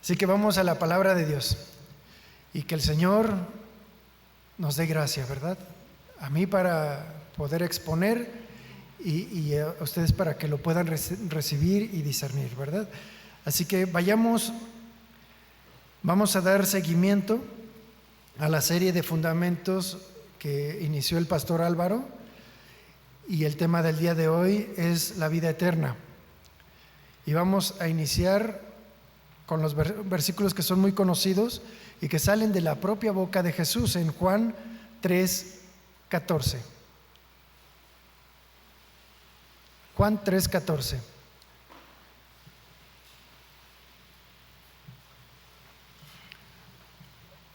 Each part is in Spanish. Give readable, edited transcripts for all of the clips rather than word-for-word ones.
Así que vamos a la palabra de Dios y que el Señor nos dé gracia, ¿verdad? A mí para poder exponer y a ustedes para que lo puedan recibir y discernir, ¿verdad? Así que vamos a dar seguimiento a la serie de fundamentos que inició el pastor Álvaro, y el tema del día de hoy es la vida eterna. Y vamos a iniciar con los versículos que son muy conocidos y que salen de la propia boca de Jesús en Juan 3:14. Juan 3:14.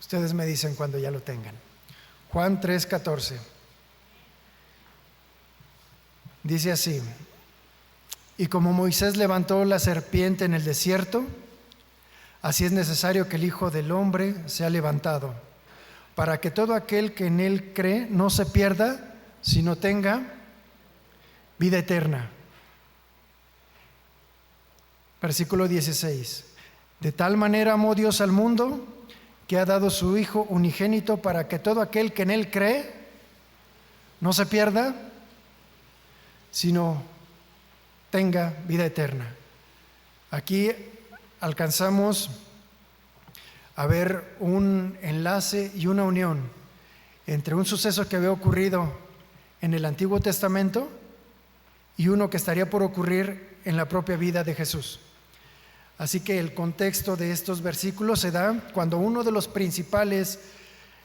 Ustedes me dicen cuando ya lo tengan. Juan 3:14. Dice así: y como Moisés levantó la serpiente en el desierto, así es necesario que el Hijo del Hombre sea levantado, para que todo aquel que en él cree no se pierda, sino tenga vida eterna. Versículo 16. De tal manera amó Dios al mundo, que ha dado su Hijo unigénito, para que todo aquel que en él cree no se pierda, sino tenga vida eterna. Aquí alcanzamos a ver un enlace y una unión entre un suceso que había ocurrido en el Antiguo Testamento y uno que estaría por ocurrir en la propia vida de Jesús. Así que el contexto de estos versículos se da cuando uno de los principales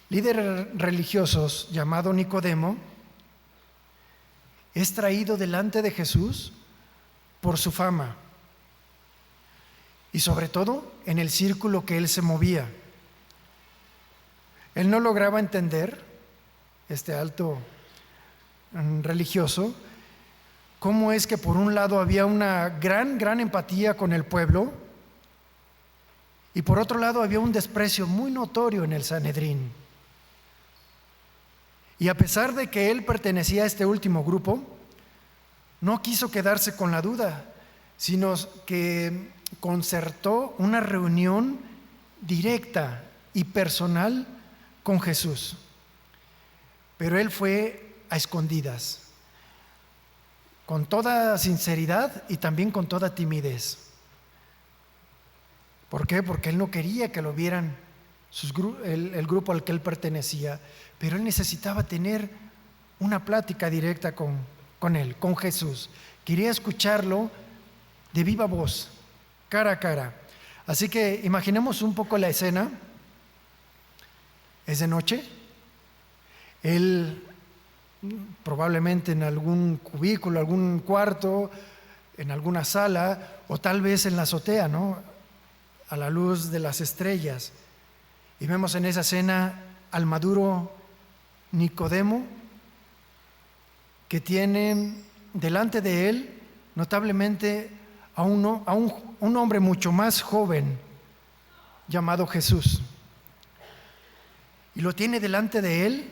líderes religiosos, llamado Nicodemo, es traído delante de Jesús por su fama y sobre todo en el círculo que él se movía. Él no lograba entender, este alto religioso, cómo es que por un lado había una gran empatía con el pueblo y por otro lado había un desprecio muy notorio en el Sanedrín. Y a pesar de que él pertenecía a este último grupo, no quiso quedarse con la duda, sino que concertó una reunión directa y personal con Jesús. Pero él fue a escondidas, con toda sinceridad y también con toda timidez. ¿Por qué? Porque él no quería que lo vieran el grupo al que él pertenecía, pero él necesitaba tener una plática directa con él, con Jesús. Quería escucharlo de viva voz, cara a cara. Así que imaginemos un poco la escena. Es de noche. Él probablemente en algún cubículo, algún cuarto, en alguna sala, o tal vez en la azotea, ¿no?, a la luz de las estrellas. Y vemos en esa escena al maduro Nicodemo, que tiene delante de él notablemente a un hombre mucho más joven llamado Jesús. Y lo tiene delante de él,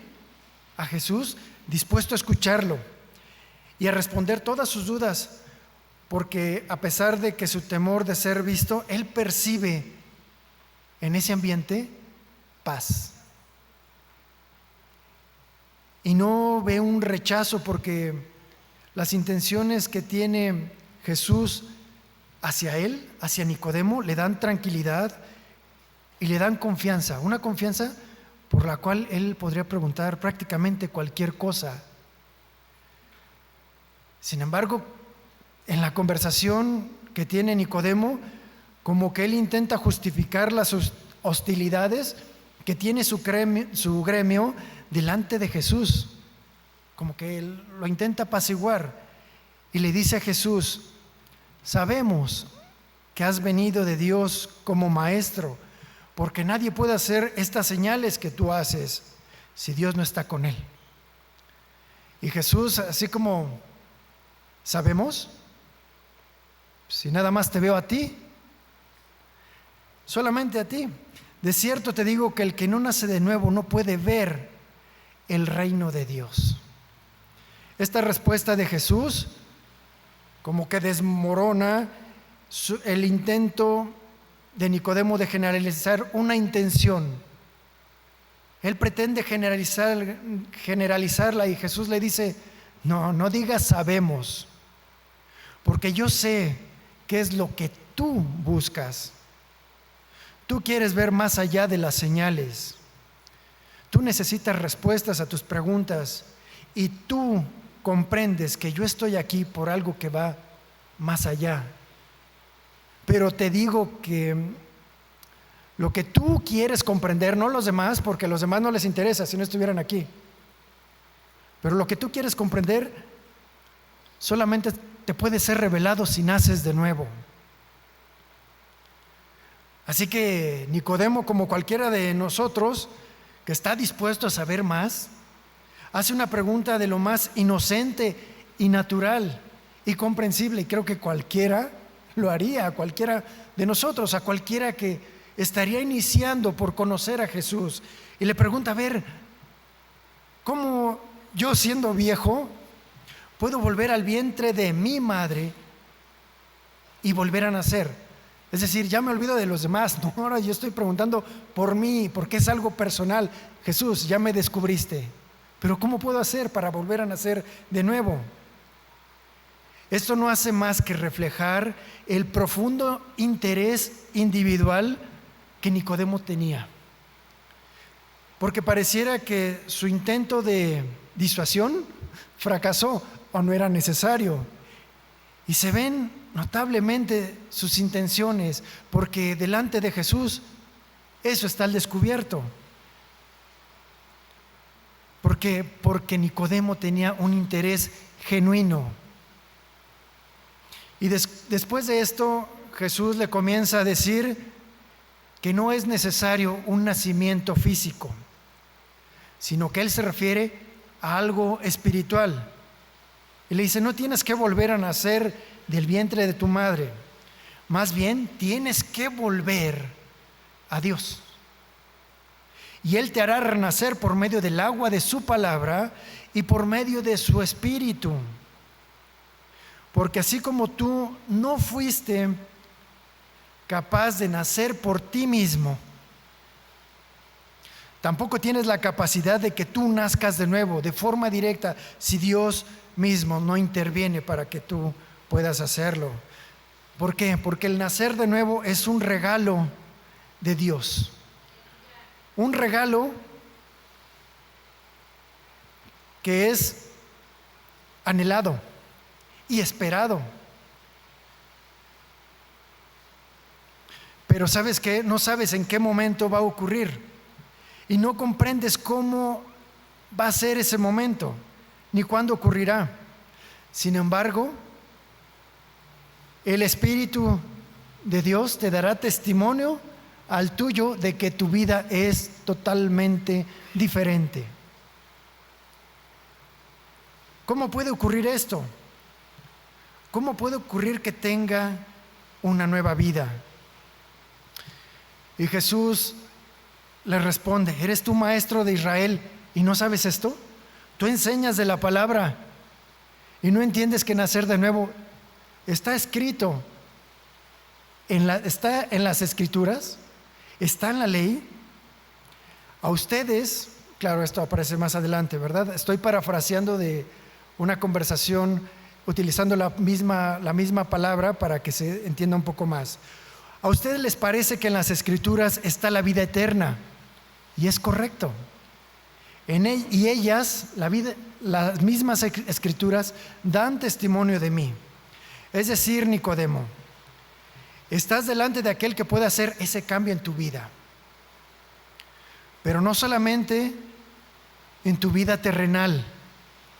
a Jesús, dispuesto a escucharlo y a responder todas sus dudas, porque a pesar de que su temor de ser visto, él percibe en ese ambiente paz. Y no ve un rechazo, porque las intenciones que tiene Jesús hacia él, hacia Nicodemo, le dan tranquilidad y le dan confianza, una confianza por la cual él podría preguntar prácticamente cualquier cosa. Sin embargo, en la conversación que tiene Nicodemo, como que él intenta justificar las hostilidades que tiene su gremio delante de Jesús, como que él lo intenta apaciguar y le dice a Jesús: sabemos que has venido de Dios como maestro, porque nadie puede hacer estas señales que tú haces si Dios no está con él. Y Jesús, así como: ¿sabemos? Si nada más te veo a ti, solamente a ti. De cierto te digo que el que no nace de nuevo no puede ver el reino de Dios. Esta respuesta de Jesús como que desmorona el intento de Nicodemo de generalizar una intención. Él pretende generalizarla y Jesús le dice, no digas sabemos, porque yo sé qué es lo que tú buscas. Tú quieres ver más allá de las señales. Tú necesitas respuestas a tus preguntas y tú comprendes que yo estoy aquí por algo que va más allá. Pero te digo que lo que tú quieres comprender, no los demás, porque a los demás no les interesa si no estuvieran aquí, pero lo que tú quieres comprender solamente te puede ser revelado si naces de nuevo. Así que Nicodemo, como cualquiera de nosotros que está dispuesto a saber más, hace una pregunta de lo más inocente y natural y comprensible, y creo que cualquiera lo haría, a cualquiera de nosotros, a cualquiera que estaría iniciando por conocer a Jesús, y le pregunta, a ver, ¿cómo yo siendo viejo puedo volver al vientre de mi madre y volver a nacer? Es decir, ya me olvido de los demás, no, ahora yo estoy preguntando por mí, porque es algo personal. Jesús, ya me descubriste, pero ¿cómo puedo hacer para volver a nacer de nuevo? Esto no hace más que reflejar el profundo interés individual que Nicodemo tenía, porque pareciera que su intento de disuasión fracasó o no era necesario, y se ven notablemente sus intenciones, porque delante de Jesús eso está al descubierto. Porque Nicodemo tenía un interés genuino. Y después de esto, Jesús le comienza a decir que no es necesario un nacimiento físico, sino que Él se refiere a algo espiritual. Y le dice, no tienes que volver a nacer del vientre de tu madre, más bien tienes que volver a Dios. Y Él te hará renacer por medio del agua de su palabra y por medio de su espíritu. Porque así como tú no fuiste capaz de nacer por ti mismo, tampoco tienes la capacidad de que tú nazcas de nuevo, de forma directa, si Dios mismo no interviene para que tú puedas hacerlo. ¿Por qué? Porque el nacer de nuevo es un regalo de Dios. Un regalo que es anhelado y esperado. Pero ¿sabes qué? No sabes en qué momento va a ocurrir y no comprendes cómo va a ser ese momento ni cuándo ocurrirá. Sin embargo, el Espíritu de Dios te dará testimonio al tuyo de que tu vida es totalmente diferente. ¿Cómo puede ocurrir esto? ¿Cómo puede ocurrir que tenga una nueva vida? Y Jesús le responde, ¿eres tú maestro de Israel y no sabes esto? Tú enseñas de la palabra y no entiendes que nacer de nuevo está escrito, está en las Escrituras, está en la ley. A ustedes, claro, esto aparece más adelante, ¿verdad? Estoy parafraseando de una conversación utilizando la misma palabra para que se entienda un poco más. A ustedes les parece que en las Escrituras está la vida eterna, y es correcto. Y ellas, las mismas Escrituras, dan testimonio de mí. Es decir, Nicodemo, estás delante de aquel que puede hacer ese cambio en tu vida, pero no solamente en tu vida terrenal,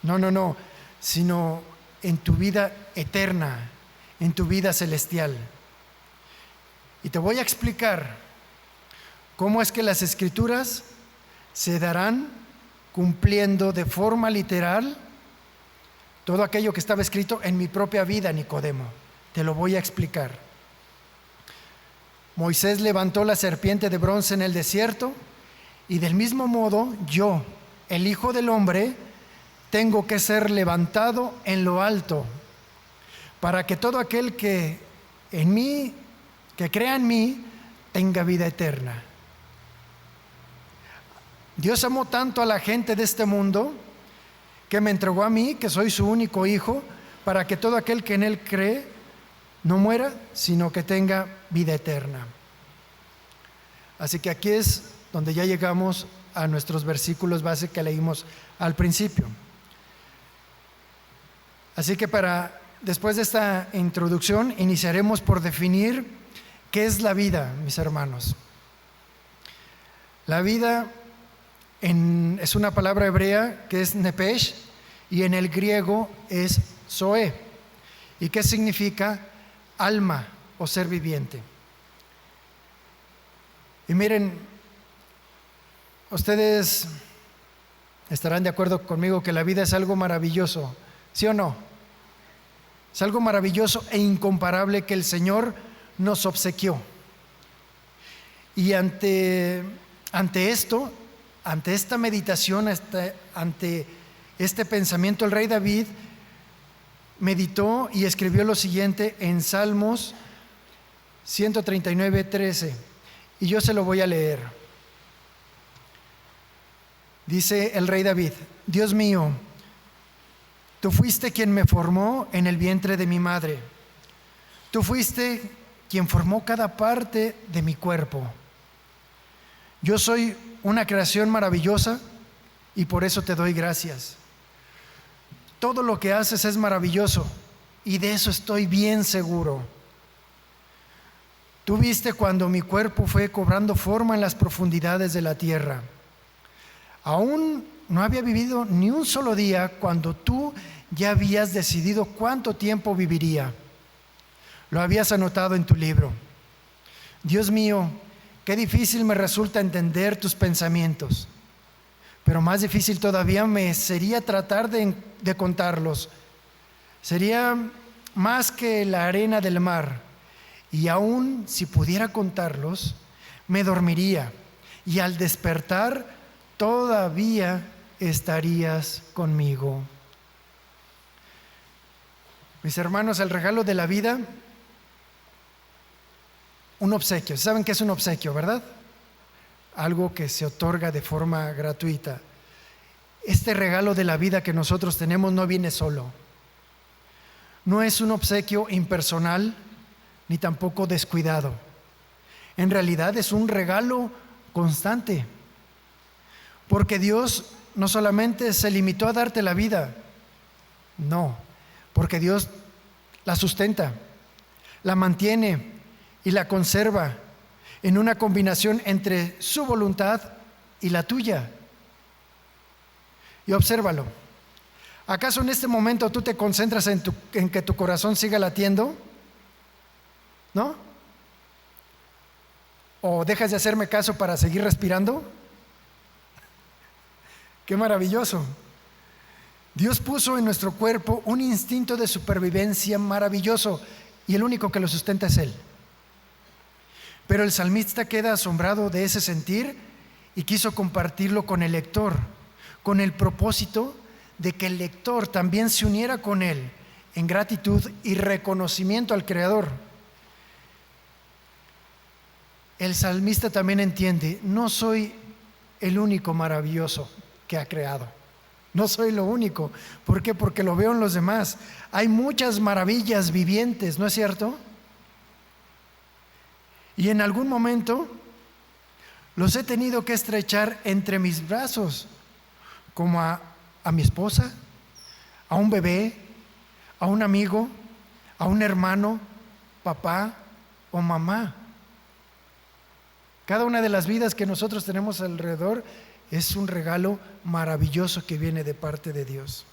no, sino en tu vida eterna, en tu vida celestial. Y te voy a explicar cómo es que las Escrituras se darán cumpliendo de forma literal todo aquello que estaba escrito en mi propia vida, Nicodemo. Te lo voy a explicar. Moisés levantó la serpiente de bronce en el desierto, y del mismo modo yo, el Hijo del Hombre, tengo que ser levantado en lo alto, para que todo aquel que crea en mí, tenga vida eterna. Dios amó tanto a la gente de este mundo que me entregó a mí, que soy su único hijo, para que todo aquel que en Él cree no muera, sino que tenga vida eterna. Así que aquí es donde ya llegamos a nuestros versículos base que leímos al principio. Así que después de esta introducción, iniciaremos por definir qué es la vida, mis hermanos. La vida es una palabra hebrea que es nepesh y en el griego es zoe. ¿Y qué significa? Alma o ser viviente. Y miren, ustedes estarán de acuerdo conmigo que la vida es algo maravilloso, ¿sí o no? Es algo maravilloso e incomparable que el Señor nos obsequió. Y ante esto, ante esta meditación, ante este pensamiento, el rey David meditó y escribió lo siguiente en Salmos 139:13, y yo se lo voy a leer. Dice el rey David: Dios mío, tú fuiste quien me formó en el vientre de mi madre. Tú fuiste quien formó cada parte de mi cuerpo. Yo soy una creación maravillosa y por eso te doy gracias. Todo lo que haces es maravilloso y de eso estoy bien seguro. Tú viste cuando mi cuerpo fue cobrando forma en las profundidades de la tierra. Aún no había vivido ni un solo día cuando tú ya habías decidido cuánto tiempo viviría. Lo habías anotado en tu libro. Dios mío, qué difícil me resulta entender tus pensamientos, pero más difícil todavía me sería tratar de contarlos. Sería más que la arena del mar, y aún si pudiera contarlos, me dormiría, y al despertar todavía estarías conmigo. Mis hermanos, el regalo de la vida, un obsequio. ¿Saben qué es un obsequio, verdad? Algo que se otorga de forma gratuita. Este regalo de la vida que nosotros tenemos no viene solo. No es un obsequio impersonal ni tampoco descuidado. En realidad es un regalo constante. Porque Dios no solamente se limitó a darte la vida, no, porque Dios la sustenta, la mantiene y la conserva en una combinación entre su voluntad y la tuya. Y obsérvalo. ¿Acaso en este momento tú te concentras en que tu corazón siga latiendo? ¿No? ¿O dejas de hacerme caso para seguir respirando? ¡Qué maravilloso! Dios puso en nuestro cuerpo un instinto de supervivencia maravilloso y el único que lo sustenta es Él. Pero el salmista queda asombrado de ese sentir y quiso compartirlo con el lector, con el propósito de que el lector también se uniera con él en gratitud y reconocimiento al Creador. El salmista también entiende: no soy el único maravilloso que ha creado. No soy lo único. ¿Por qué? Porque lo veo en los demás. Hay muchas maravillas vivientes, ¿no es cierto? Y en algún momento los he tenido que estrechar entre mis brazos, como a mi esposa, a un bebé, a un amigo, a un hermano, papá o mamá. Cada una de las vidas que nosotros tenemos alrededor es un regalo maravilloso que viene de parte de Dios.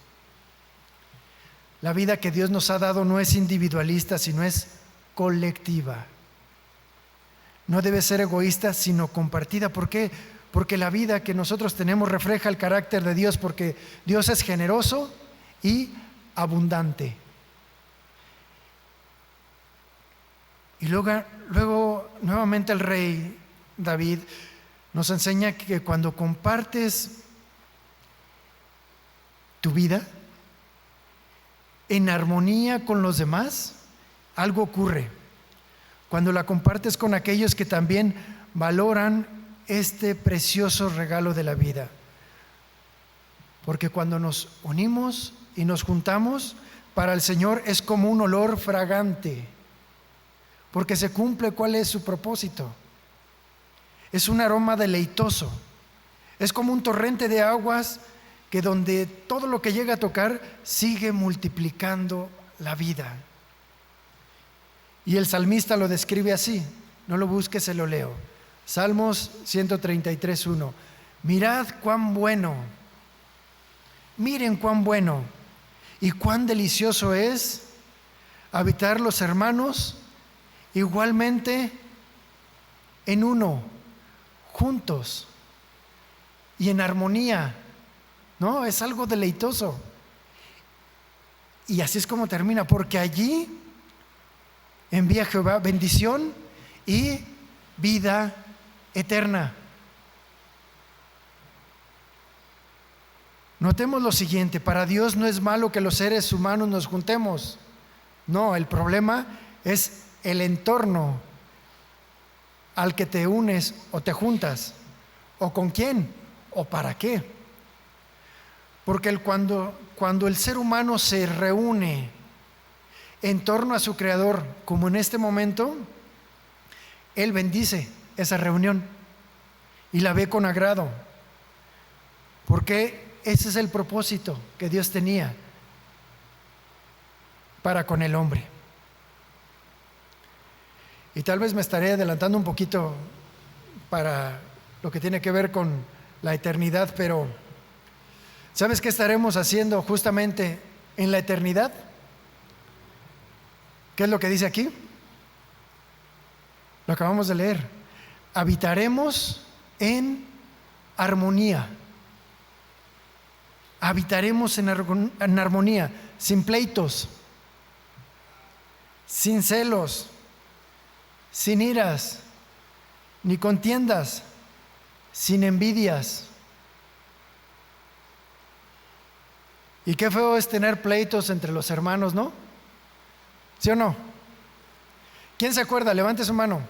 La vida que Dios nos ha dado no es individualista, sino es colectiva. No debe ser egoísta, sino compartida. ¿Por qué? Porque la vida que nosotros tenemos refleja el carácter de Dios, porque Dios es generoso y abundante. Y luego nuevamente el rey David nos enseña que cuando compartes tu vida en armonía con los demás, algo ocurre. cuando la compartes con aquellos que también valoran este precioso regalo de la vida. Porque cuando nos unimos y nos juntamos, para el Señor es como un olor fragante, porque se cumple cuál es su propósito. Es un aroma deleitoso, es como un torrente de aguas que donde todo lo que llega a tocar sigue multiplicando la vida. Y el salmista lo describe así, no lo busques, se lo leo. Salmos 133:1. Mirad cuán bueno, miren cuán bueno y cuán delicioso es habitar los hermanos igualmente en uno, juntos y en armonía. No, es algo deleitoso. Y así es como termina, porque allí envía Jehová bendición y vida eterna. Notemos lo siguiente: para Dios no es malo que los seres humanos nos juntemos. No, el problema es el entorno al que te unes o te juntas, o con quién, o para qué. Porque cuando el ser humano se reúne en torno a su Creador, como en este momento, Él bendice esa reunión y la ve con agrado, porque ese es el propósito que Dios tenía para con el hombre. Y tal vez me estaré adelantando un poquito para lo que tiene que ver con la eternidad, pero ¿sabes qué estaremos haciendo justamente en la eternidad? ¿Qué es lo que dice aquí? Lo acabamos de leer. Habitaremos en armonía. Habitaremos en armonía, sin pleitos, sin celos, sin iras, ni contiendas, sin envidias. Y qué feo es tener pleitos entre los hermanos, ¿no? ¿Sí o no? ¿Quién se acuerda? Levante su mano.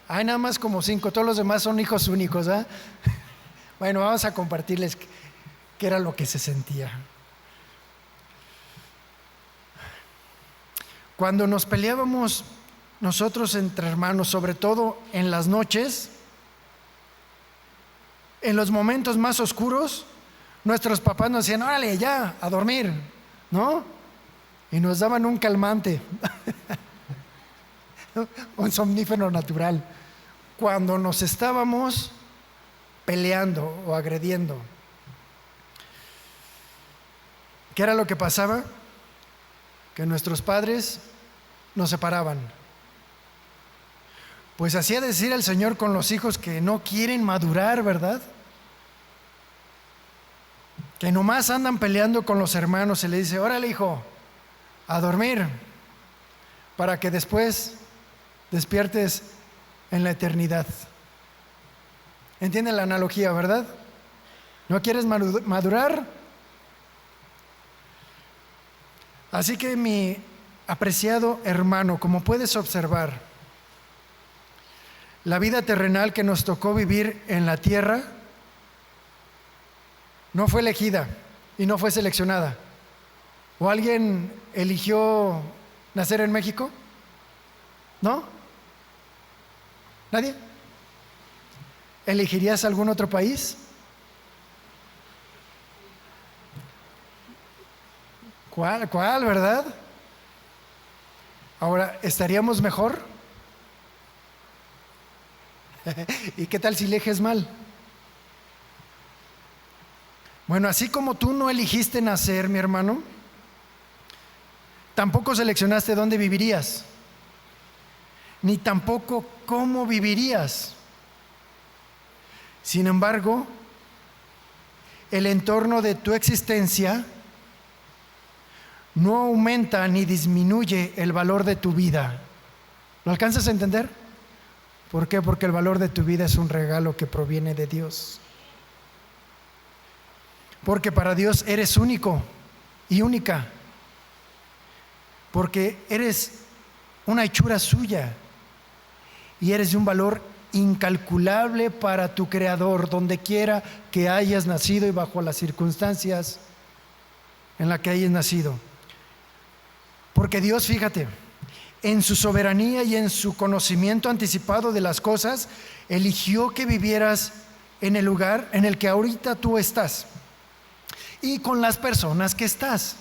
Hay nada más como 5, todos los demás son hijos únicos, ¿eh? Bueno, vamos a compartirles qué era lo que se sentía. Cuando nos peleábamos nosotros entre hermanos, sobre todo en las noches, en los momentos más oscuros, nuestros papás nos decían: órale, ya, a dormir, ¿no? Y nos daban un calmante, un somnífero natural, cuando nos estábamos peleando o agrediendo. ¿Qué era lo que pasaba? Que nuestros padres nos separaban. Pues hacía decir el Señor con los hijos que no quieren madurar, ¿verdad? Que nomás andan peleando con los hermanos. Se le dice: órale, hijo, a dormir, para que después despiertes en la eternidad. ¿Entienden la analogía, verdad? ¿No quieres madurar? Así que, mi apreciado hermano, como puedes observar, la vida terrenal que nos tocó vivir en la tierra no fue elegida y no fue seleccionada. ¿O alguien eligió nacer en México? ¿No? ¿Nadie? ¿Elegirías algún otro país? ¿Cuál, verdad? Ahora, ¿estaríamos mejor? ¿Y qué tal si eliges mal? Bueno, así como tú no elegiste nacer, mi hermano, tampoco seleccionaste dónde vivirías, ni tampoco cómo vivirías. Sin embargo, el entorno de tu existencia no aumenta ni disminuye el valor de tu vida. ¿Lo alcanzas a entender? ¿Por qué? Porque el valor de tu vida es un regalo que proviene de Dios. Porque para Dios eres único y única. Porque eres una hechura suya, y eres de un valor incalculable para tu Creador, donde quiera que hayas nacido y bajo las circunstancias en las que hayas nacido. Porque Dios, fíjate, en su soberanía y en su conocimiento anticipado de las cosas, eligió que vivieras en el lugar en el que ahorita tú estás y con las personas que estás.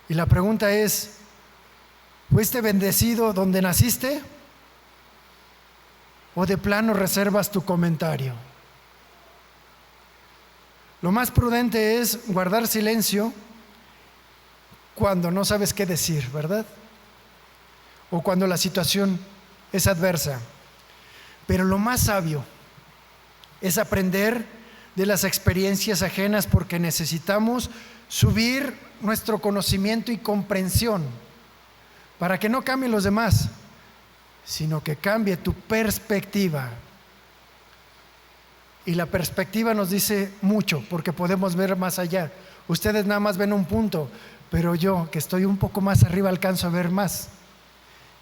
Y la pregunta es, ¿fuiste bendecido donde naciste? ¿O de plano reservas tu comentario? Lo más prudente es guardar silencio cuando no sabes qué decir, ¿verdad? O cuando la situación es adversa. Pero lo más sabio es aprender de las experiencias ajenas, porque necesitamos subir nuestro conocimiento y comprensión para que no cambien los demás, sino que cambie tu perspectiva. Y la perspectiva nos dice mucho, porque podemos ver más allá. Ustedes nada más ven un punto, pero yo, que estoy un poco más arriba, alcanzo a ver más.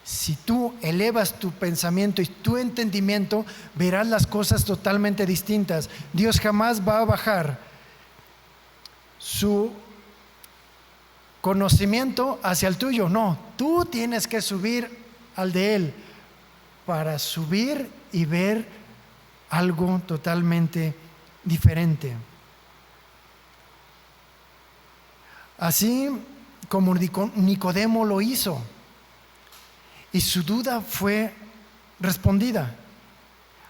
Si tú elevas tu pensamiento y tu entendimiento, verás las cosas totalmente distintas. Dios jamás va a bajar su conocimiento hacia el tuyo. No, tú tienes que subir al de Él para subir y ver algo totalmente diferente. Así como Nicodemo lo hizo, y su duda fue respondida.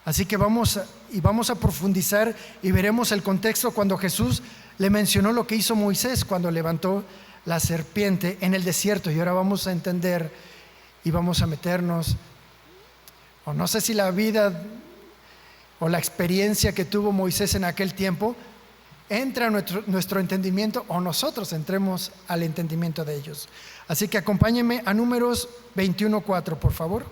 Así que vamos a profundizar y veremos el contexto cuando Jesús le mencionó lo que hizo Moisés cuando levantó la serpiente en el desierto. Y ahora vamos a entender y vamos a meternos, o no sé si la vida o la experiencia que tuvo Moisés en aquel tiempo entra a nuestro entendimiento, o nosotros entremos al entendimiento de ellos. Así que acompáñenme a Números 21:4, por favor.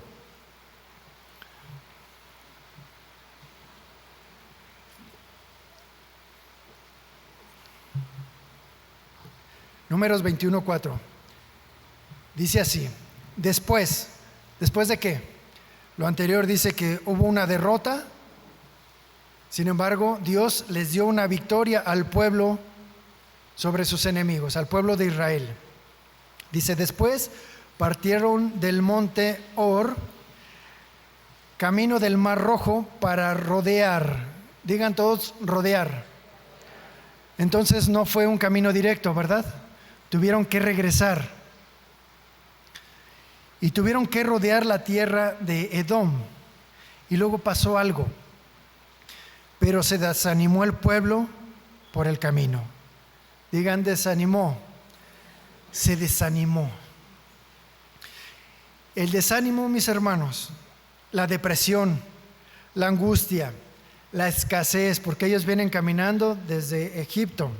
Números 21:4. Dice así: ¿Después de qué? Lo anterior dice que hubo una derrota. Sin embargo, Dios les dio una victoria al pueblo sobre sus enemigos, al pueblo de Israel. Dice: después partieron del monte Hor, camino del Mar Rojo, para rodear. Digan todos, rodear. Entonces no fue un camino directo, ¿verdad? Tuvieron que regresar. Y tuvieron que rodear la tierra de Edom. Y luego pasó algo. Pero se desanimó el pueblo por el camino. Digan, desanimó. Se desanimó. El desánimo, mis hermanos, la depresión, la angustia, la escasez, porque ellos vienen caminando desde Egipto,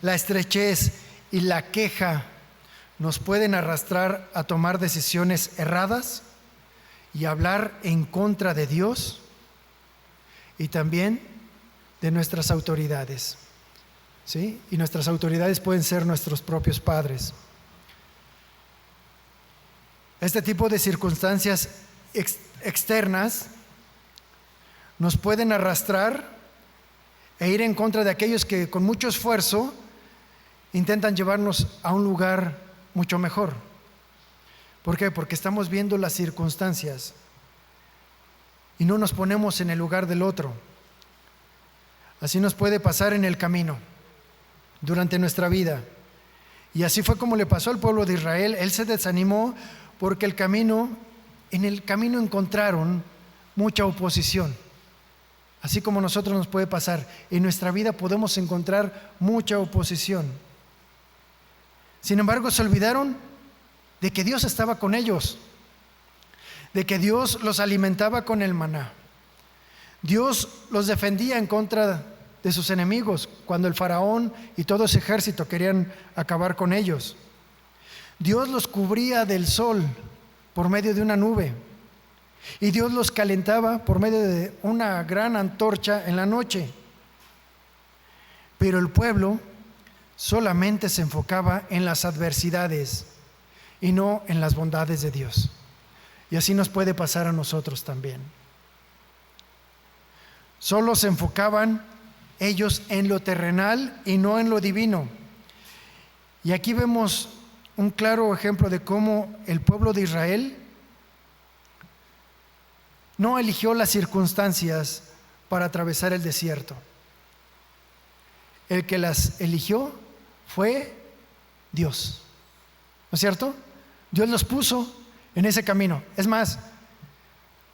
la estrechez y la queja nos pueden arrastrar a tomar decisiones erradas y hablar en contra de Dios y también de nuestras autoridades, ¿sí? Y nuestras autoridades pueden ser nuestros propios padres. Este tipo de circunstancias externas nos pueden arrastrar e ir en contra de aquellos que con mucho esfuerzo intentan llevarnos a un lugar mucho mejor. ¿Por qué? Porque estamos viendo las circunstancias y no nos ponemos en el lugar del otro. Así nos puede pasar en el camino, durante nuestra vida. Y así fue como le pasó al pueblo de Israel. Él se desanimó porque en el camino encontraron mucha oposición. Así como a nosotros nos puede pasar, en nuestra vida podemos encontrar mucha oposición. Sin embargo, se olvidaron de que Dios estaba con ellos, de que Dios los alimentaba con el maná. Dios los defendía en contra de sus enemigos cuando el faraón y todo ese ejército querían acabar con ellos. Dios los cubría del sol por medio de una nube, y Dios los calentaba por medio de una gran antorcha en la noche. Pero el pueblo solamente se enfocaba en las adversidades y no en las bondades de Dios. Y así nos puede pasar a nosotros también. Solo se enfocaban ellos en lo terrenal y no en lo divino. Y aquí vemos un claro ejemplo de cómo el pueblo de Israel no eligió las circunstancias para atravesar el desierto. El que las eligió fue Dios. ¿No es cierto? Dios los puso en ese camino. Es más,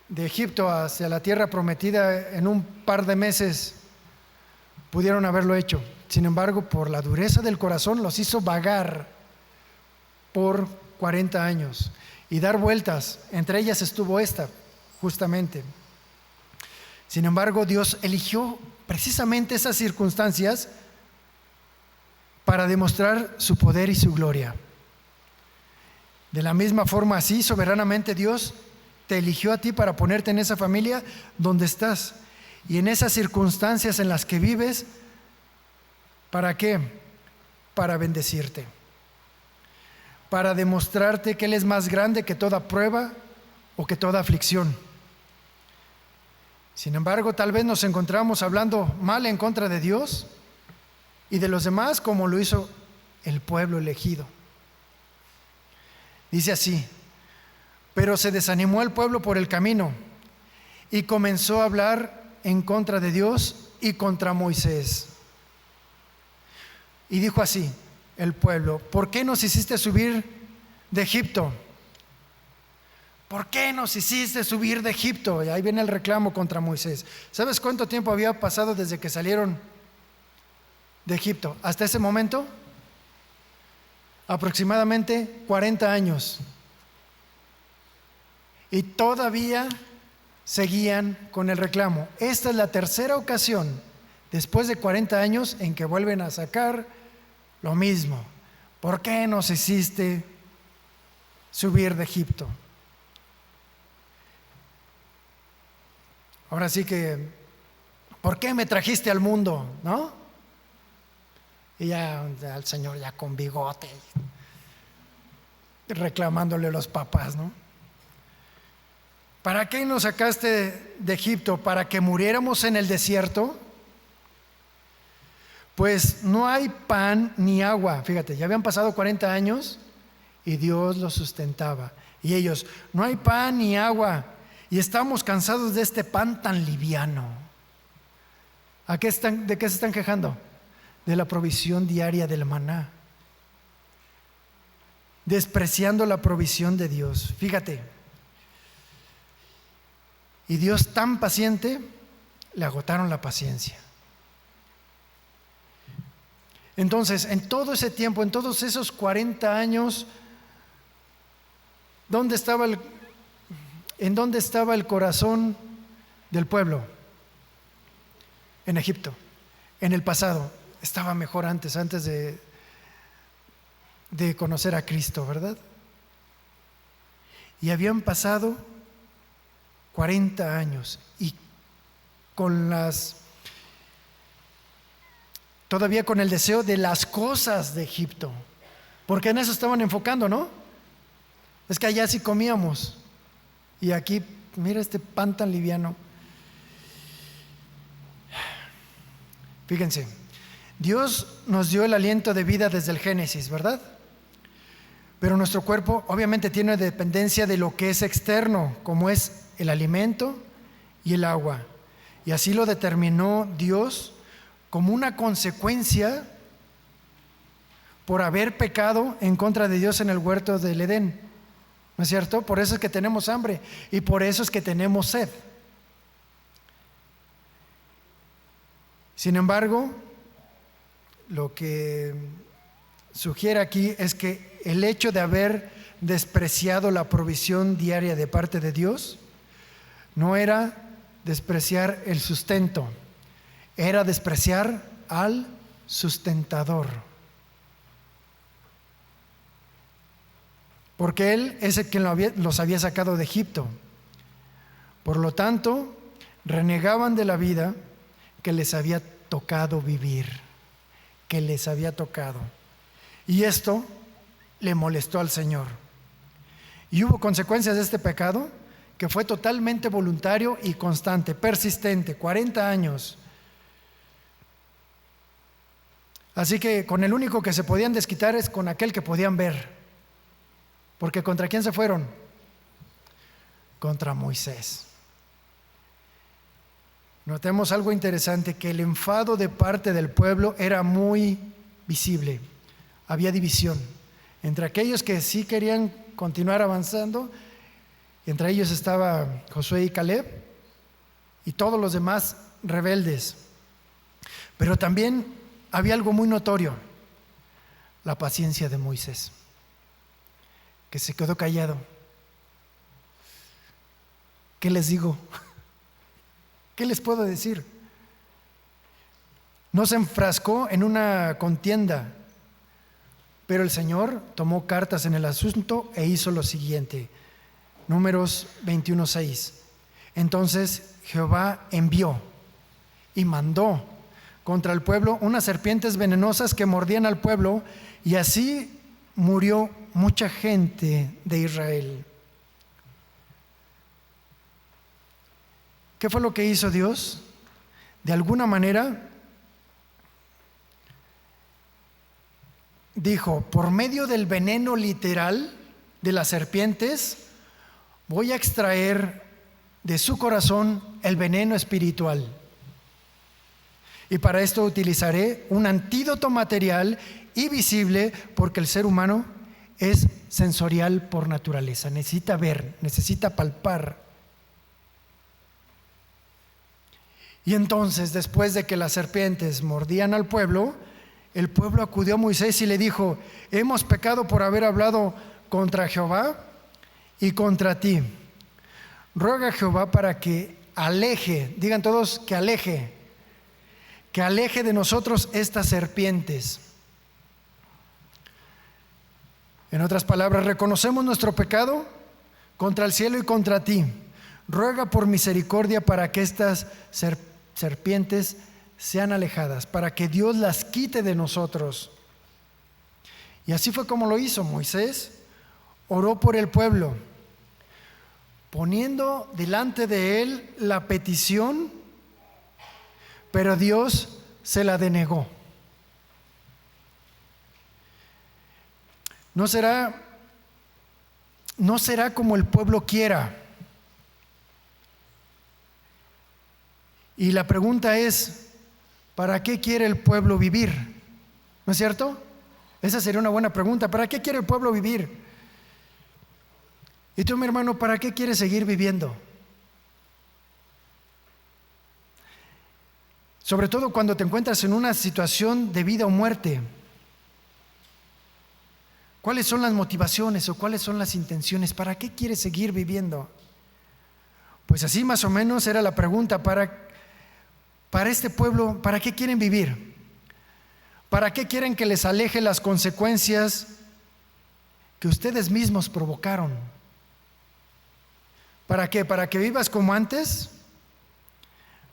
de Egipto hacia la tierra prometida en un par de meses pudieron haberlo hecho. Sin embargo, por la dureza del corazón los hizo vagar por 40 años y dar vueltas. Entre ellas estuvo esta, justamente. Sin embargo, Dios eligió precisamente esas circunstancias para demostrar su poder y su gloria. De la misma forma, así soberanamente Dios te eligió a ti para ponerte en esa familia donde estás y en esas circunstancias en las que vives. ¿Para qué? Para bendecirte, para demostrarte que Él es más grande que toda prueba o que toda aflicción. Sin embargo, tal vez nos encontramos hablando mal en contra de Dios y de los demás, como lo hizo el pueblo elegido. Dice así: pero se desanimó el pueblo por el camino y comenzó a hablar en contra de Dios y contra Moisés. Y dijo así el pueblo: ¿por qué nos hiciste subir de Egipto? ¿Por qué nos hiciste subir de Egipto? Y ahí viene el reclamo contra Moisés. ¿Sabes cuánto tiempo había pasado desde que salieron de Egipto hasta ese momento? Aproximadamente 40 años. Y todavía seguían con el reclamo. Esta es la tercera ocasión, después de 40 años, en que vuelven a sacar lo mismo. ¿Por qué nos hiciste subir de Egipto? Ahora sí que, ¿por qué me trajiste al mundo? ¿No? Y ya al Señor ya con bigote, reclamándole a los papás, ¿no? ¿Para qué nos sacaste de Egipto? ¿Para que muriéramos en el desierto? Pues no hay pan ni agua. Fíjate, ya habían pasado 40 años y Dios los sustentaba. Y ellos: no hay pan ni agua y estamos cansados de este pan tan liviano. ¿De qué se están quejando? De la provisión diaria del maná, despreciando la provisión de Dios. Fíjate. Y Dios, tan paciente, le agotaron la paciencia. Entonces, en todo ese tiempo, en todos esos 40 años, ¿en dónde estaba el corazón del pueblo? En Egipto, en el pasado. Estaba mejor antes de conocer a Cristo, ¿verdad? Y habían pasado 40 años y todavía con el deseo de las cosas de Egipto, porque en eso estaban enfocando, ¿no? Es que allá sí comíamos y aquí, mira este pan tan liviano. Fíjense, Dios nos dio el aliento de vida desde el Génesis, ¿verdad? Pero nuestro cuerpo obviamente tiene dependencia de lo que es externo, como es el alimento y el agua. Y así lo determinó Dios como una consecuencia por haber pecado en contra de Dios en el huerto del Edén. ¿No es cierto? Por eso es que tenemos hambre y por eso es que tenemos sed. Sin embargo, lo que sugiere aquí es que el hecho de haber despreciado la provisión diaria de parte de Dios no era despreciar el sustento, era despreciar al sustentador. Porque Él es el que los había sacado de Egipto. Por lo tanto, renegaban de la vida que les había tocado vivir, que les había tocado. Y esto le molestó al Señor. Y hubo consecuencias de este pecado que fue totalmente voluntario y constante, persistente, 40 años. Así que con el único que se podían desquitar es con aquel que podían ver. Porque ¿contra quién se fueron? Contra Moisés. Notemos algo interesante, que el enfado de parte del pueblo era muy visible. Había división entre aquellos que sí querían continuar avanzando, y entre ellos estaba Josué y Caleb, y todos los demás rebeldes. Pero también había algo muy notorio: la paciencia de Moisés, que se quedó callado. ¿Qué les digo? ¿Qué les puedo decir? No se enfrascó en una contienda, pero el Señor tomó cartas en el asunto e hizo lo siguiente. Números 21:6. Entonces Jehová envió y mandó contra el pueblo unas serpientes venenosas que mordían al pueblo, y así murió mucha gente de Israel. ¿Qué fue lo que hizo Dios? De alguna manera dijo: por medio del veneno literal de las serpientes, voy a extraer de su corazón el veneno espiritual. Y para esto utilizaré un antídoto material y visible, porque el ser humano es sensorial por naturaleza, necesita ver, necesita palpar. Y entonces, después de que las serpientes mordían al pueblo, el pueblo acudió a Moisés y le dijo: hemos pecado por haber hablado contra Jehová y contra ti. Ruega a Jehová para que aleje, digan todos, que aleje de nosotros estas serpientes. En otras palabras, reconocemos nuestro pecado contra el cielo y contra ti. Ruega por misericordia para que estas serpientes sean alejadas, para que Dios las quite de nosotros. Y así fue como lo hizo. Moisés oró por el pueblo, poniendo delante de él la petición, pero Dios se la denegó. No será como el pueblo quiera. Y la pregunta es: ¿para qué quiere el pueblo vivir? ¿No es cierto? Esa sería una buena pregunta. ¿Para qué quiere el pueblo vivir? Y tú, mi hermano, ¿para qué quieres seguir viviendo? Sobre todo cuando te encuentras en una situación de vida o muerte. ¿Cuáles son las motivaciones o cuáles son las intenciones? ¿Para qué quieres seguir viviendo? Pues así más o menos era la pregunta para este pueblo. ¿Para qué quieren vivir? ¿Para qué quieren que les aleje las consecuencias que ustedes mismos provocaron? ¿Para qué? ¿Para que vivas como antes?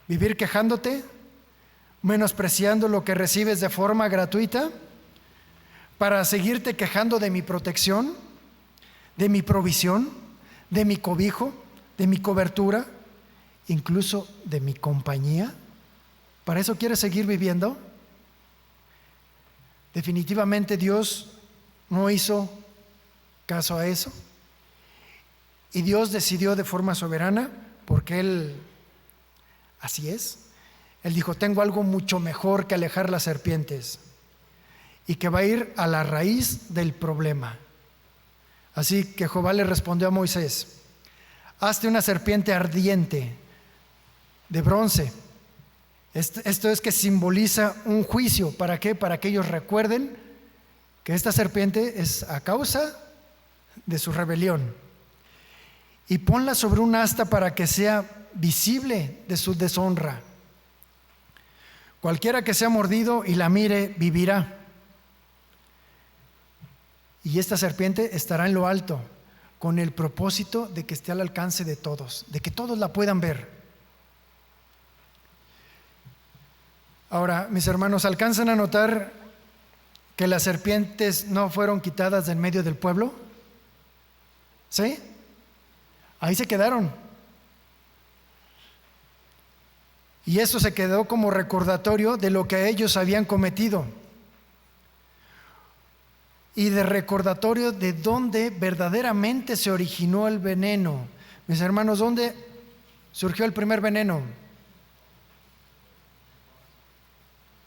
¿Vivir quejándote? ¿Menospreciando lo que recibes de forma gratuita? ¿Para seguirte quejando de mi protección, de mi provisión, de mi cobijo, de mi cobertura, incluso de mi compañía? ¿Para eso quieres seguir viviendo? Definitivamente Dios no hizo caso a eso. Y Dios decidió de forma soberana, porque Él así es. Él dijo: tengo algo mucho mejor que alejar las serpientes, y que va a ir a la raíz del problema. Así que Jehová le respondió a Moisés: hazte una serpiente ardiente de bronce. Esto es que simboliza un juicio. ¿Para qué? Para que ellos recuerden que esta serpiente es a causa de su rebelión. Y ponla sobre un asta para que sea visible de su deshonra. Cualquiera que sea mordido y la mire vivirá. Y esta serpiente estará en lo alto, con el propósito de que esté al alcance de todos, de que todos la puedan ver. Ahora, mis hermanos, ¿alcanzan a notar que las serpientes no fueron quitadas de en medio del pueblo? ¿Sí? Ahí se quedaron. Y esto se quedó como recordatorio de lo que ellos habían cometido. Y de recordatorio de dónde verdaderamente se originó el veneno. Mis hermanos, ¿dónde surgió el primer veneno?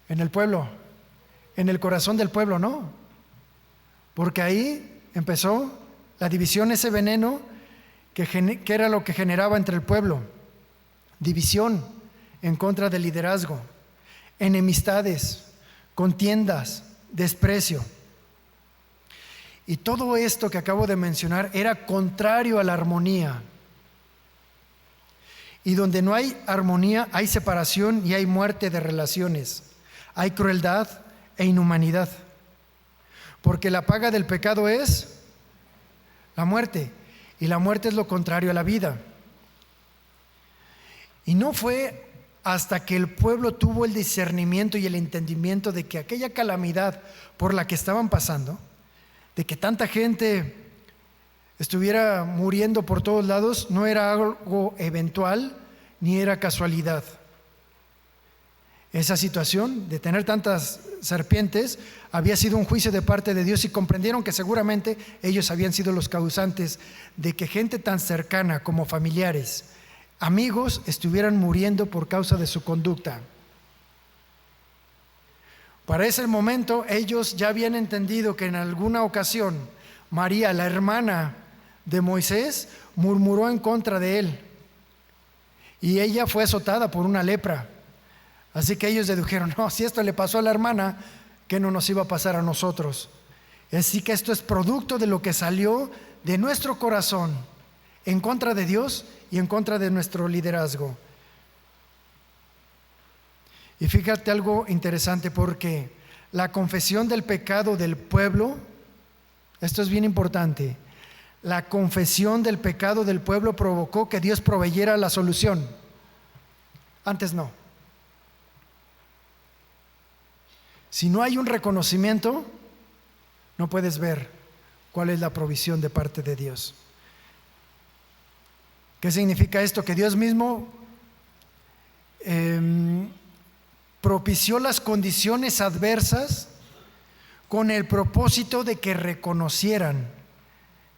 En el pueblo, en el corazón del pueblo, ¿no? Porque ahí empezó la división, ese veneno que era lo que generaba entre el pueblo. División en contra del liderazgo, enemistades, contiendas, desprecio. Y todo esto que acabo de mencionar era contrario a la armonía. Y donde no hay armonía, hay separación y hay muerte de relaciones. Hay crueldad e inhumanidad. Porque la paga del pecado es la muerte. Y la muerte es lo contrario a la vida. Y no fue hasta que el pueblo tuvo el discernimiento y el entendimiento de que aquella calamidad por la que estaban pasando, de que tanta gente estuviera muriendo por todos lados, no era algo eventual ni era casualidad. Esa situación de tener tantas serpientes había sido un juicio de parte de Dios, y comprendieron que seguramente ellos habían sido los causantes de que gente tan cercana como familiares, amigos, estuvieran muriendo por causa de su conducta. Para ese momento ellos ya habían entendido que en alguna ocasión María, la hermana de Moisés, murmuró en contra de él, y ella fue azotada por una lepra. Así que ellos dedujeron, no, si esto le pasó a la hermana, ¿qué no nos iba a pasar a nosotros? Así que esto es producto de lo que salió de nuestro corazón en contra de Dios y en contra de nuestro liderazgo. Y fíjate algo interesante, porque la confesión del pecado del pueblo, esto es bien importante, la confesión del pecado del pueblo provocó que Dios proveyera la solución. Antes no. Si no hay un reconocimiento, no puedes ver cuál es la provisión de parte de Dios. ¿Qué significa esto? Que Dios mismo propició las condiciones adversas con el propósito de que reconocieran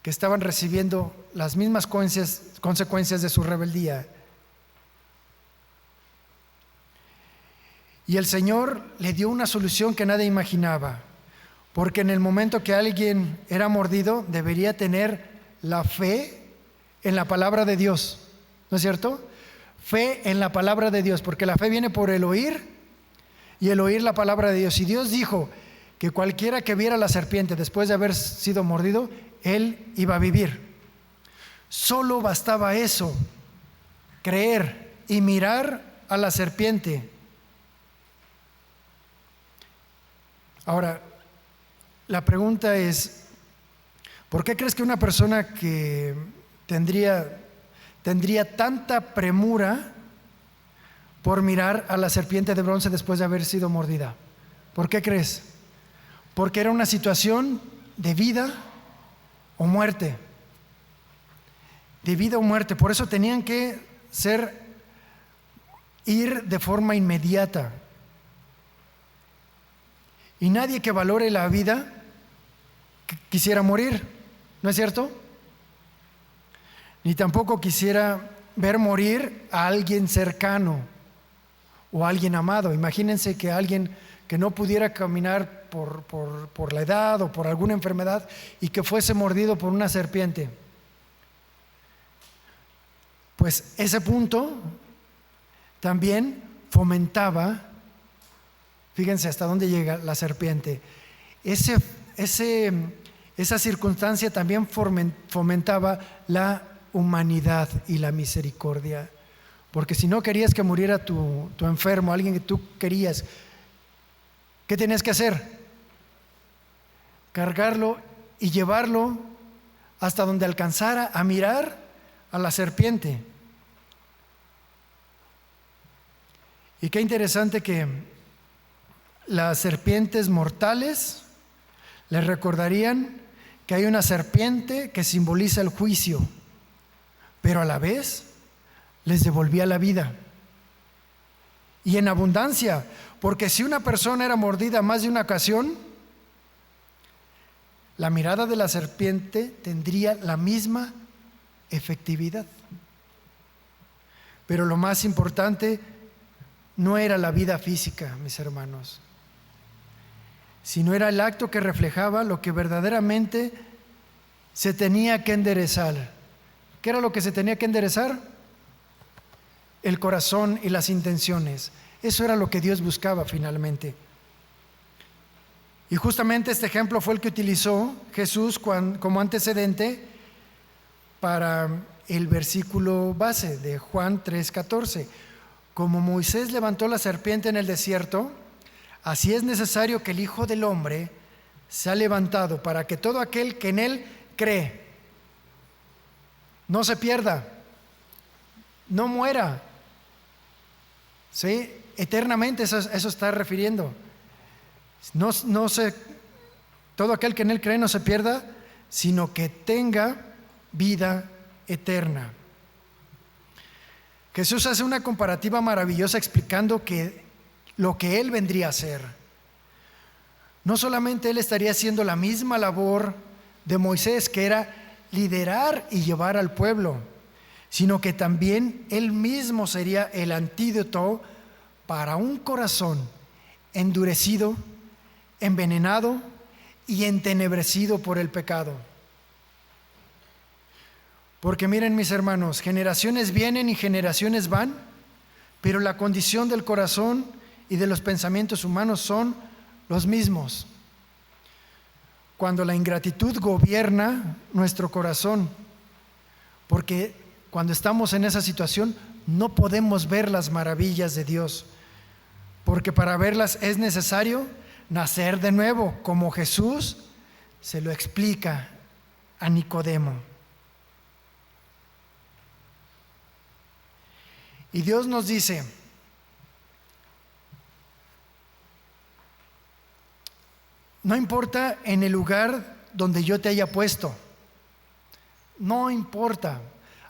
que estaban recibiendo las mismas consecuencias de su rebeldía. Y el Señor le dio una solución que nadie imaginaba, porque en el momento que alguien era mordido, debería tener la fe en la palabra de Dios, ¿no es cierto? Fe en la palabra de Dios, porque la fe viene por el oír, y el oír la palabra de Dios. Y Dios dijo que cualquiera que viera la serpiente después de haber sido mordido, él iba a vivir. Solo bastaba eso, creer y mirar a la serpiente. Ahora, la pregunta es, ¿por qué crees que una persona que tendría tanta premura por mirar a la serpiente de bronce después de haber sido mordida? ¿Por qué crees? Porque era una situación de vida o muerte. De vida o muerte. Por eso tenían que ir de forma inmediata. Y nadie que valore la vida quisiera morir, ¿no es cierto? Ni tampoco quisiera ver morir a alguien cercano o a alguien amado. Imagínense que alguien que no pudiera caminar por la edad o por alguna enfermedad y que fuese mordido por una serpiente. Pues ese punto también fomentaba, fíjense hasta dónde llega la serpiente, esa circunstancia también fomentaba la humanidad y la misericordia. Porque si no querías que muriera tu enfermo, alguien que tú querías, ¿qué tenías que hacer? Cargarlo y llevarlo hasta donde alcanzara a mirar a la serpiente. Y qué interesante que las serpientes mortales les recordarían que hay una serpiente que simboliza el juicio, pero a la vez les devolvía la vida. Y en abundancia, porque si una persona era mordida más de una ocasión, la mirada de la serpiente tendría la misma efectividad. Pero lo más importante no era la vida física, mis hermanos, sino era el acto que reflejaba lo que verdaderamente se tenía que enderezar. ¿Qué era lo que se tenía que enderezar? El corazón y las intenciones. Eso era lo que Dios buscaba finalmente. Y justamente este ejemplo fue el que utilizó Jesús como antecedente para el versículo base de Juan 3:14. Como Moisés levantó la serpiente en el desierto, así es necesario que el Hijo del Hombre sea levantado para que todo aquel que en él cree no se pierda, no muera, ¿sí? Eternamente, eso está refiriendo. Todo aquel que en él cree no se pierda, sino que tenga vida eterna. Jesús hace una comparativa maravillosa explicando que lo que él vendría a hacer. No solamente él estaría haciendo la misma labor de Moisés, que era liderar y llevar al pueblo, sino que también él mismo sería el antídoto para un corazón endurecido, envenenado y entenebrecido por el pecado. Porque miren, mis hermanos, generaciones vienen y generaciones van, pero la condición del corazón y de los pensamientos humanos son los mismos. Cuando la ingratitud gobierna nuestro corazón, porque cuando estamos en esa situación no podemos ver las maravillas de Dios, porque para verlas es necesario nacer de nuevo, como Jesús se lo explica a Nicodemo. Y Dios nos dice: no importa en el lugar donde yo te haya puesto, no importa,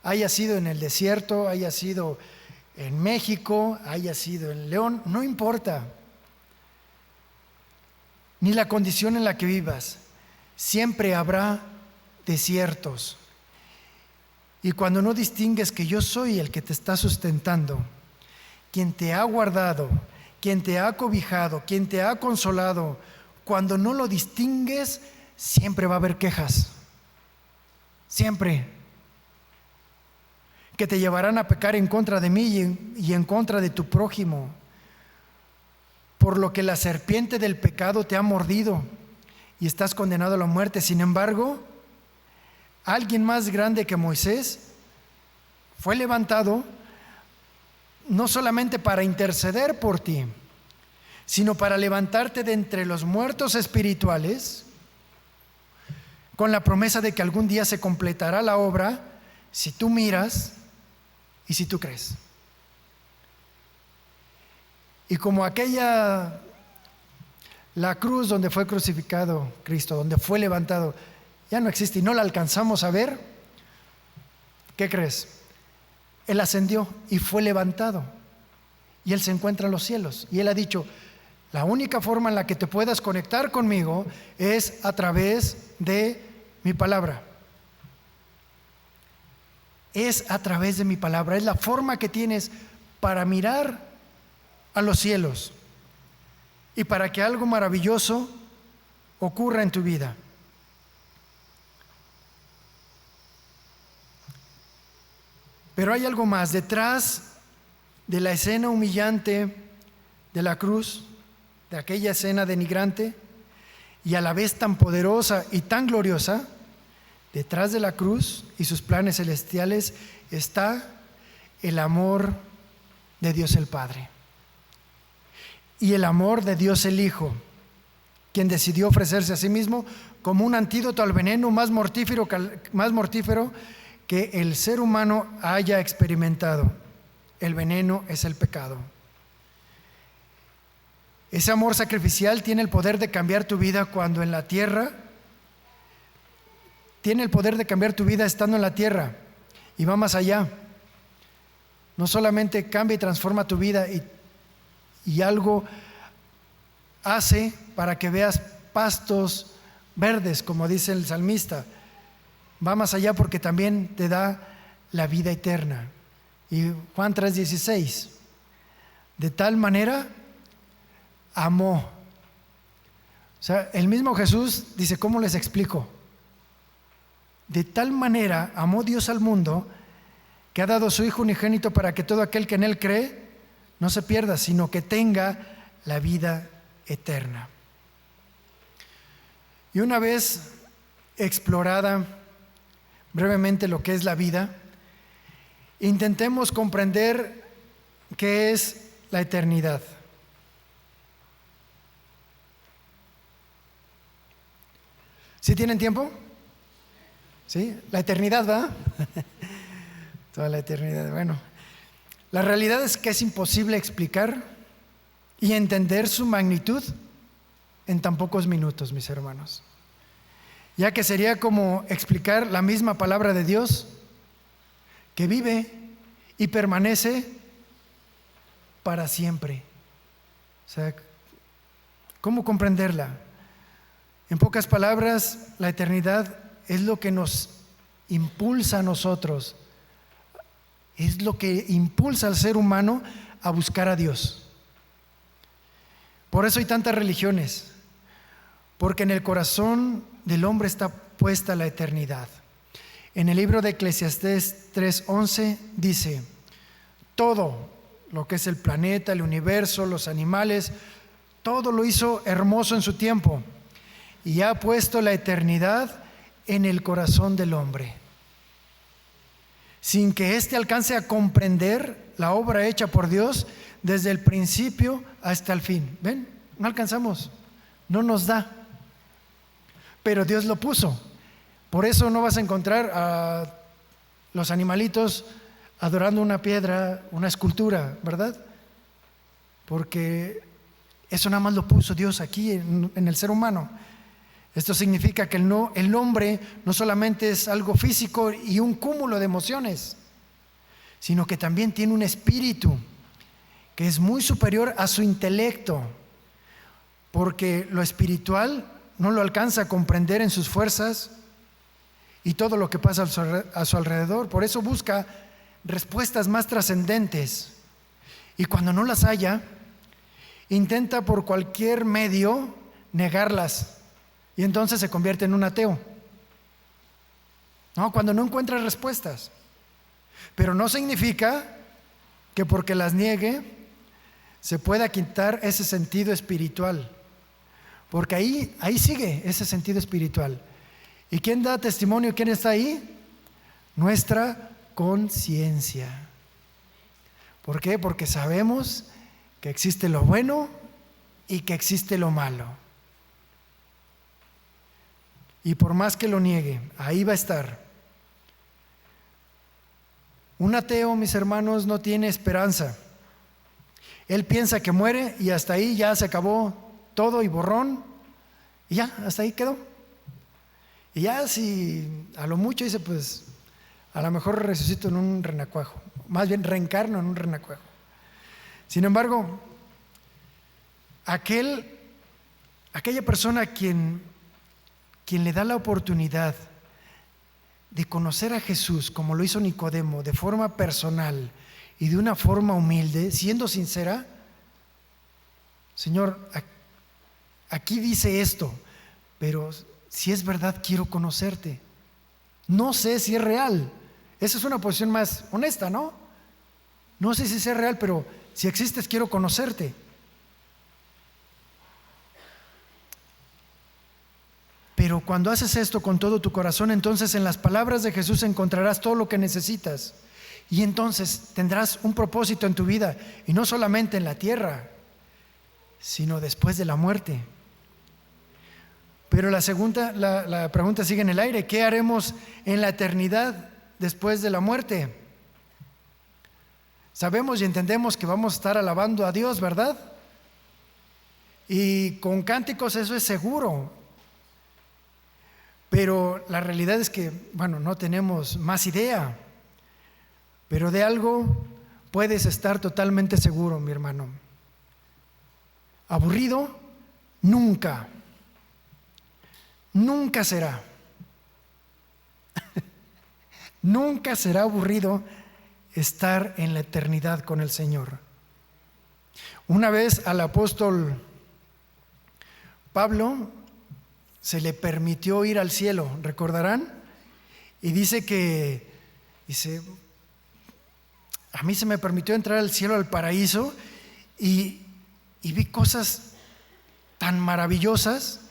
haya sido en el desierto, haya sido en México, haya sido en León, no importa, ni la condición en la que vivas, siempre habrá desiertos. Y cuando no distingues que yo soy el que te está sustentando, quien te ha guardado, quien te ha cobijado, quien te ha consolado, cuando no lo distingues, siempre va a haber quejas. Siempre. Que te llevarán a pecar en contra de mí y en contra de tu prójimo. Por lo que la serpiente del pecado te ha mordido y estás condenado a la muerte. Sin embargo, alguien más grande que Moisés fue levantado no solamente para interceder por ti, sino para levantarte de entre los muertos espirituales, con la promesa de que algún día se completará la obra si tú miras y si tú crees. Y como la cruz donde fue crucificado Cristo, donde fue levantado, ya no existe y no la alcanzamos a ver, ¿qué crees? Él ascendió y fue levantado y Él se encuentra en los cielos y Él ha dicho: la única forma en la que te puedas conectar conmigo es a través de mi palabra. Es a través de mi palabra, es la forma que tienes para mirar a los cielos y para que algo maravilloso ocurra en tu vida. Pero hay algo más. Detrás de la escena humillante de la cruz, de aquella escena denigrante y a la vez tan poderosa y tan gloriosa, detrás de la cruz y sus planes celestiales está el amor de Dios el Padre y el amor de Dios el Hijo, quien decidió ofrecerse a sí mismo como un antídoto al veneno más mortífero que el ser humano haya experimentado. El veneno es el pecado. Ese amor sacrificial tiene el poder de cambiar tu vida cuando en la tierra tiene el poder de cambiar tu vida estando en la tierra y va más allá. No solamente cambia y transforma tu vida y algo hace para que veas pastos verdes, como dice el salmista. Va más allá porque también te da la vida eterna. Y Juan 3:16, de tal manera amó. O sea, el mismo Jesús dice, ¿cómo les explico? De tal manera amó Dios al mundo que ha dado a su Hijo unigénito para que todo aquel que en Él cree no se pierda, sino que tenga la vida eterna. Y una vez explorada brevemente lo que es la vida, intentemos comprender qué es la eternidad. ¿Sí tienen tiempo? ¿Sí? La eternidad, ¿verdad? Toda la eternidad. Bueno, la realidad es que es imposible explicar y entender su magnitud en tan pocos minutos, mis hermanos. Ya que sería como explicar la misma palabra de Dios que vive y permanece para siempre. O sea, ¿cómo comprenderla? En pocas palabras, la eternidad es lo que nos impulsa a nosotros, es lo que impulsa al ser humano a buscar a Dios. Por eso hay tantas religiones, porque en el corazón del hombre está puesta la eternidad. En el libro de Eclesiastés 3:11 dice, todo lo que es el planeta, el universo, los animales, todo lo hizo hermoso en su tiempo y ha puesto la eternidad en el corazón del hombre, sin que éste alcance a comprender la obra hecha por Dios desde el principio hasta el fin. ¿Ven? No alcanzamos, no nos da, pero Dios lo puso. Por eso no vas a encontrar a los animalitos adorando una piedra, una escultura, ¿verdad? Porque eso nada más lo puso Dios aquí en el ser humano. Esto significa que el hombre no solamente es algo físico y un cúmulo de emociones, sino que también tiene un espíritu que es muy superior a su intelecto, porque lo espiritual no lo alcanza a comprender en sus fuerzas y todo lo que pasa a su alrededor. Por eso busca respuestas más trascendentes, y cuando no las haya, intenta por cualquier medio negarlas. Y entonces se convierte en un ateo. No, cuando no encuentra respuestas. Pero no significa que porque las niegue se pueda quitar ese sentido espiritual. Porque ahí sigue ese sentido espiritual. ¿Y quién da testimonio? ¿Quién está ahí? Nuestra conciencia. ¿Por qué? Porque sabemos que existe lo bueno y que existe lo malo. Y por más que lo niegue, ahí va a estar. Un ateo, mis hermanos, no tiene esperanza. Él piensa que muere y hasta ahí ya se acabó todo y borrón. Y ya, hasta ahí quedó. Y ya si a lo mucho dice, pues a lo mejor resucito en un renacuajo. Más bien reencarno en un renacuajo. Sin embargo, aquella persona a quien le da la oportunidad de conocer a Jesús como lo hizo Nicodemo, de forma personal y de una forma humilde, siendo sincera, Señor, aquí dice esto, pero si es verdad quiero conocerte. No sé si es real. Esa es una posición más honesta, ¿no? No sé si es real, pero si existes quiero conocerte. Pero cuando haces esto con todo tu corazón, entonces en las palabras de Jesús encontrarás todo lo que necesitas. Y entonces tendrás un propósito en tu vida, y no solamente en la tierra, sino después de la muerte. Pero la pregunta sigue en el aire: ¿qué haremos en la eternidad después de la muerte? Sabemos y entendemos que vamos a estar alabando a Dios, ¿verdad? Y con cánticos eso es seguro. Pero la realidad es que, bueno, no tenemos más idea. Pero de algo puedes estar totalmente seguro, mi hermano. Aburrido, nunca. Nunca será. Nunca será aburrido estar en la eternidad con el Señor. Una vez al apóstol Pablo se le permitió ir al cielo, ¿recordarán? Y dice, a mí se me permitió entrar al cielo, al paraíso, y vi cosas tan maravillosas,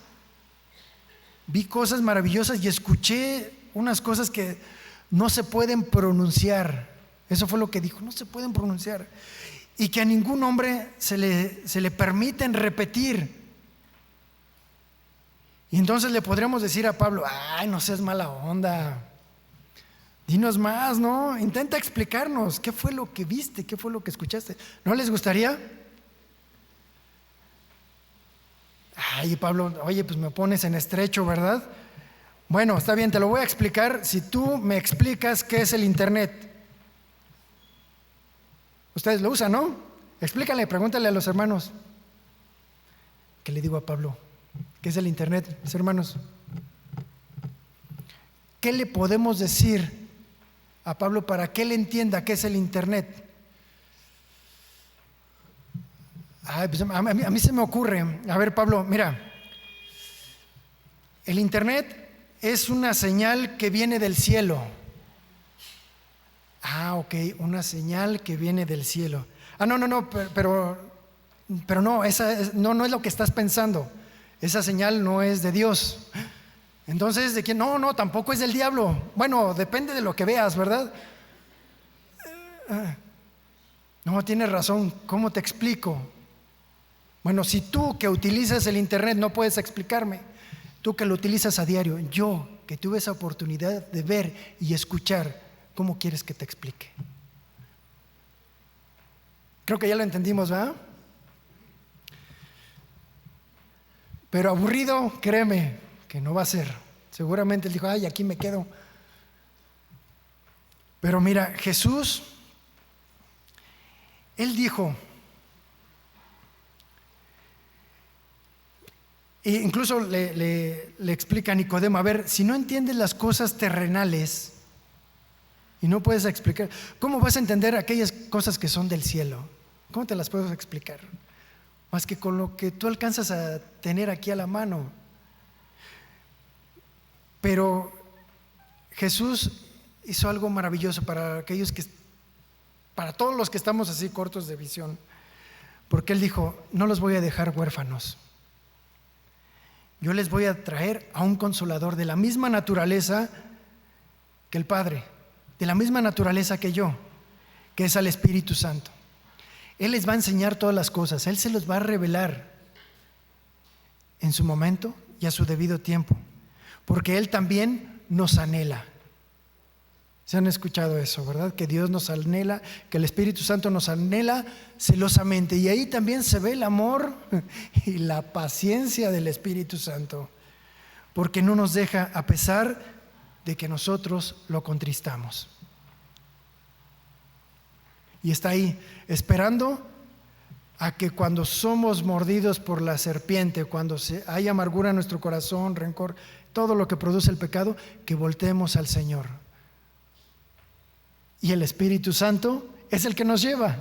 y escuché unas cosas que no se pueden pronunciar. Eso fue lo que dijo, no se pueden pronunciar. Y que a ningún hombre se le permiten repetir. Y entonces le podríamos decir a Pablo, ay, no seas mala onda, dinos más, ¿no? Intenta explicarnos qué fue lo que viste, qué fue lo que escuchaste. ¿No les gustaría? Ay, Pablo, oye, pues me pones en estrecho, ¿verdad? Bueno, está bien, te lo voy a explicar si tú me explicas qué es el Internet. Ustedes lo usan, ¿no? Explícale, pregúntale a los hermanos. ¿Qué le digo a Pablo? ¿Qué es el Internet, mis hermanos? ¿Qué le podemos decir a Pablo para que él entienda qué es el Internet? Pues a mí se me ocurre, a ver, Pablo, mira, el Internet es una señal que viene del cielo. Ok, una señal que viene del cielo. No, pero no, no es lo que estás pensando. Esa señal no es de Dios. Entonces, ¿de quién? No, tampoco es del diablo. Bueno, depende de lo que veas, ¿verdad? No, tienes razón. ¿Cómo te explico? Bueno, si tú que utilizas el Internet no puedes explicarme, tú que lo utilizas a diario, yo que tuve esa oportunidad de ver y escuchar, ¿cómo quieres que te explique? Creo que ya lo entendimos, ¿verdad? Pero aburrido, créeme, que no va a ser. Seguramente él dijo, ay, aquí me quedo. Pero mira, Jesús, él dijo, e incluso le explica a Nicodemo, a ver, si no entiendes las cosas terrenales y no puedes explicar, ¿cómo vas a entender aquellas cosas que son del cielo? ¿Cómo te las puedo explicar? Más que con lo que tú alcanzas a tener aquí a la mano. Pero Jesús hizo algo maravilloso para todos los que estamos así cortos de visión, porque Él dijo, no los voy a dejar huérfanos. Yo les voy a traer a un consolador de la misma naturaleza que el Padre, de la misma naturaleza que yo, que es al Espíritu Santo. Él les va a enseñar todas las cosas, Él se los va a revelar en su momento y a su debido tiempo, porque Él también nos anhela. ¿Se han escuchado eso, verdad? Que Dios nos anhela, que el Espíritu Santo nos anhela celosamente. Y ahí también se ve el amor y la paciencia del Espíritu Santo, porque no nos deja a pesar de que nosotros lo contristamos. Y está ahí, esperando a que cuando somos mordidos por la serpiente, cuando hay amargura en nuestro corazón, rencor, todo lo que produce el pecado, que volteemos al Señor. Y el Espíritu Santo es el que nos lleva,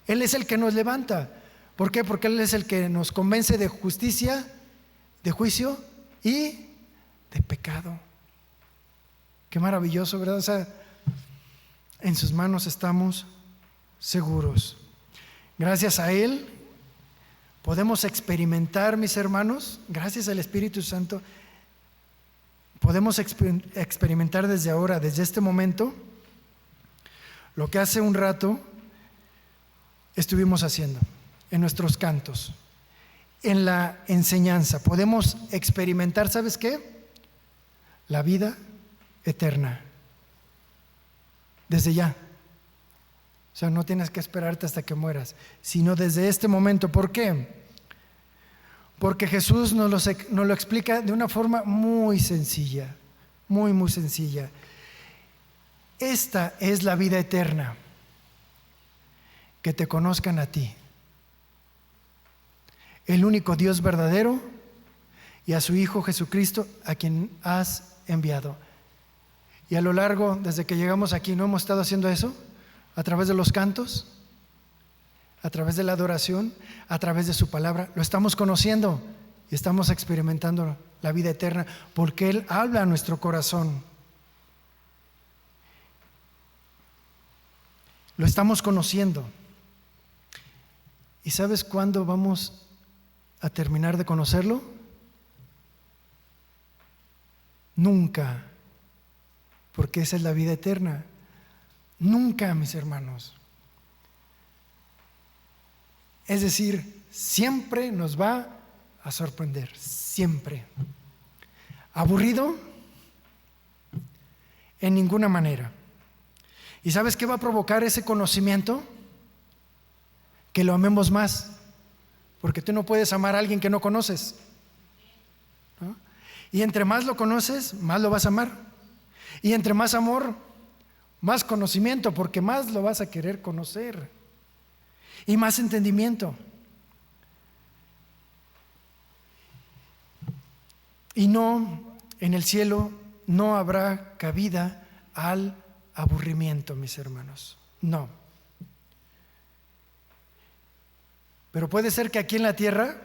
Él es el que nos levanta. ¿Por qué? Porque Él es el que nos convence de justicia, de juicio y de pecado. Qué maravilloso, ¿verdad? O sea, en sus manos estamos seguros. Gracias a Él podemos experimentar, mis hermanos, gracias al Espíritu Santo, podemos experimentar desde ahora, desde este momento, lo que hace un rato estuvimos haciendo en nuestros cantos, en la enseñanza. Podemos experimentar, ¿sabes qué? La vida eterna. Desde ya. O sea, no tienes que esperarte hasta que mueras, sino desde este momento. ¿Por qué? Porque Jesús nos lo explica de una forma muy sencilla, muy, muy sencilla. Esta es la vida eterna, que te conozcan a ti, el único Dios verdadero, y a su Hijo Jesucristo, a quien has enviado. Y a lo largo, desde que llegamos aquí, ¿no hemos estado haciendo eso? A través de los cantos, a través de la adoración, a través de su palabra. Lo estamos conociendo y estamos experimentando la vida eterna porque Él habla a nuestro corazón. Lo estamos conociendo. ¿Y sabes cuándo vamos a terminar de conocerlo? Nunca, porque esa es la vida eterna. Nunca, mis hermanos. Es decir, siempre nos va a sorprender, siempre. ¿Aburrido? En ninguna manera. ¿Y sabes qué va a provocar ese conocimiento? Que lo amemos más, porque tú no puedes amar a alguien que no conoces, ¿no? Y entre más lo conoces, más lo vas a amar. Y entre más amor, más conocimiento, porque más lo vas a querer conocer. Y más entendimiento. Y no, en el cielo no habrá cabida al aburrimiento, mis hermanos. No. Pero puede ser que aquí en la tierra,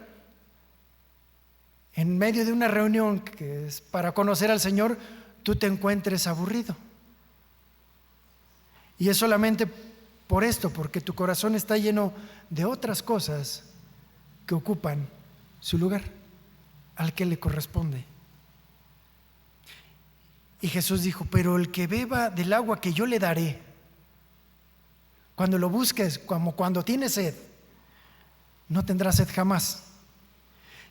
en medio de una reunión que es para conocer al Señor, tú te encuentres aburrido. Y es solamente por esto, porque tu corazón está lleno de otras cosas que ocupan su lugar, al que le corresponde. Y Jesús dijo: pero el que beba del agua que yo le daré, cuando lo busques, como cuando tienes sed, no tendrá sed jamás,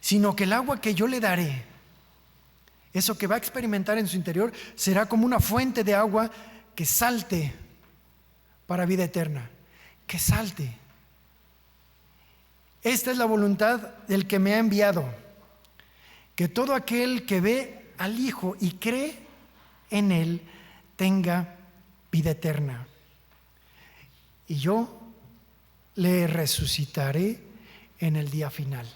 sino que el agua que yo le daré, eso que va a experimentar en su interior, será como una fuente de agua que salte para vida eterna, que salte. Esta es la voluntad del que me ha enviado, que todo aquel que ve al Hijo y cree en Él tenga vida eterna, y yo le resucitaré en el día final.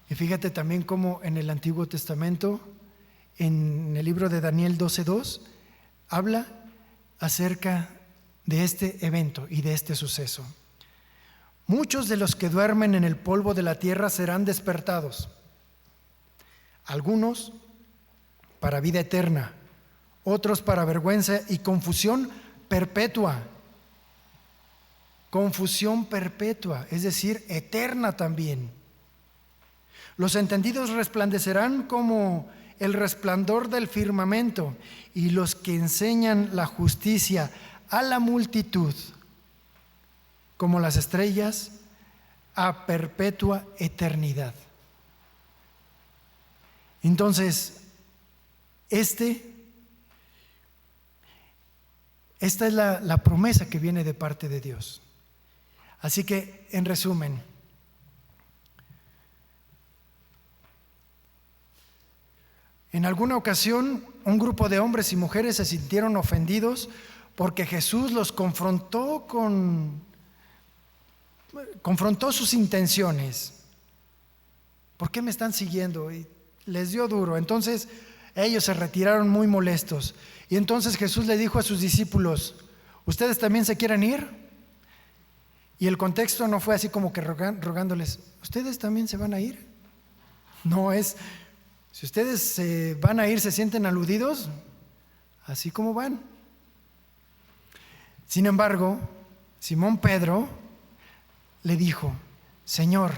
Y fíjate también cómo en el Antiguo Testamento, en el libro de Daniel 12:2, habla acerca de este evento y de este suceso. Muchos de los que duermen en el polvo de la tierra serán despertados, algunos para vida eterna, otros para vergüenza y confusión perpetua. Confusión perpetua, es decir, eterna también. Los entendidos resplandecerán como el resplandor del firmamento, y los que enseñan la justicia a la multitud, como las estrellas a perpetua eternidad. Entonces, esta es la promesa que viene de parte de Dios. Así que, en resumen, en alguna ocasión, un grupo de hombres y mujeres se sintieron ofendidos porque Jesús los confrontó sus intenciones. ¿Por qué me están siguiendo? Y les dio duro. Entonces ellos se retiraron muy molestos. Y entonces Jesús le dijo a sus discípulos: ¿ustedes también se quieren ir? Y el contexto no fue así como que rogándoles: ¿ustedes también se van a ir? No, es: si ustedes se van a ir, ¿se sienten aludidos? Así como van. Sin embargo, Simón Pedro le dijo: Señor,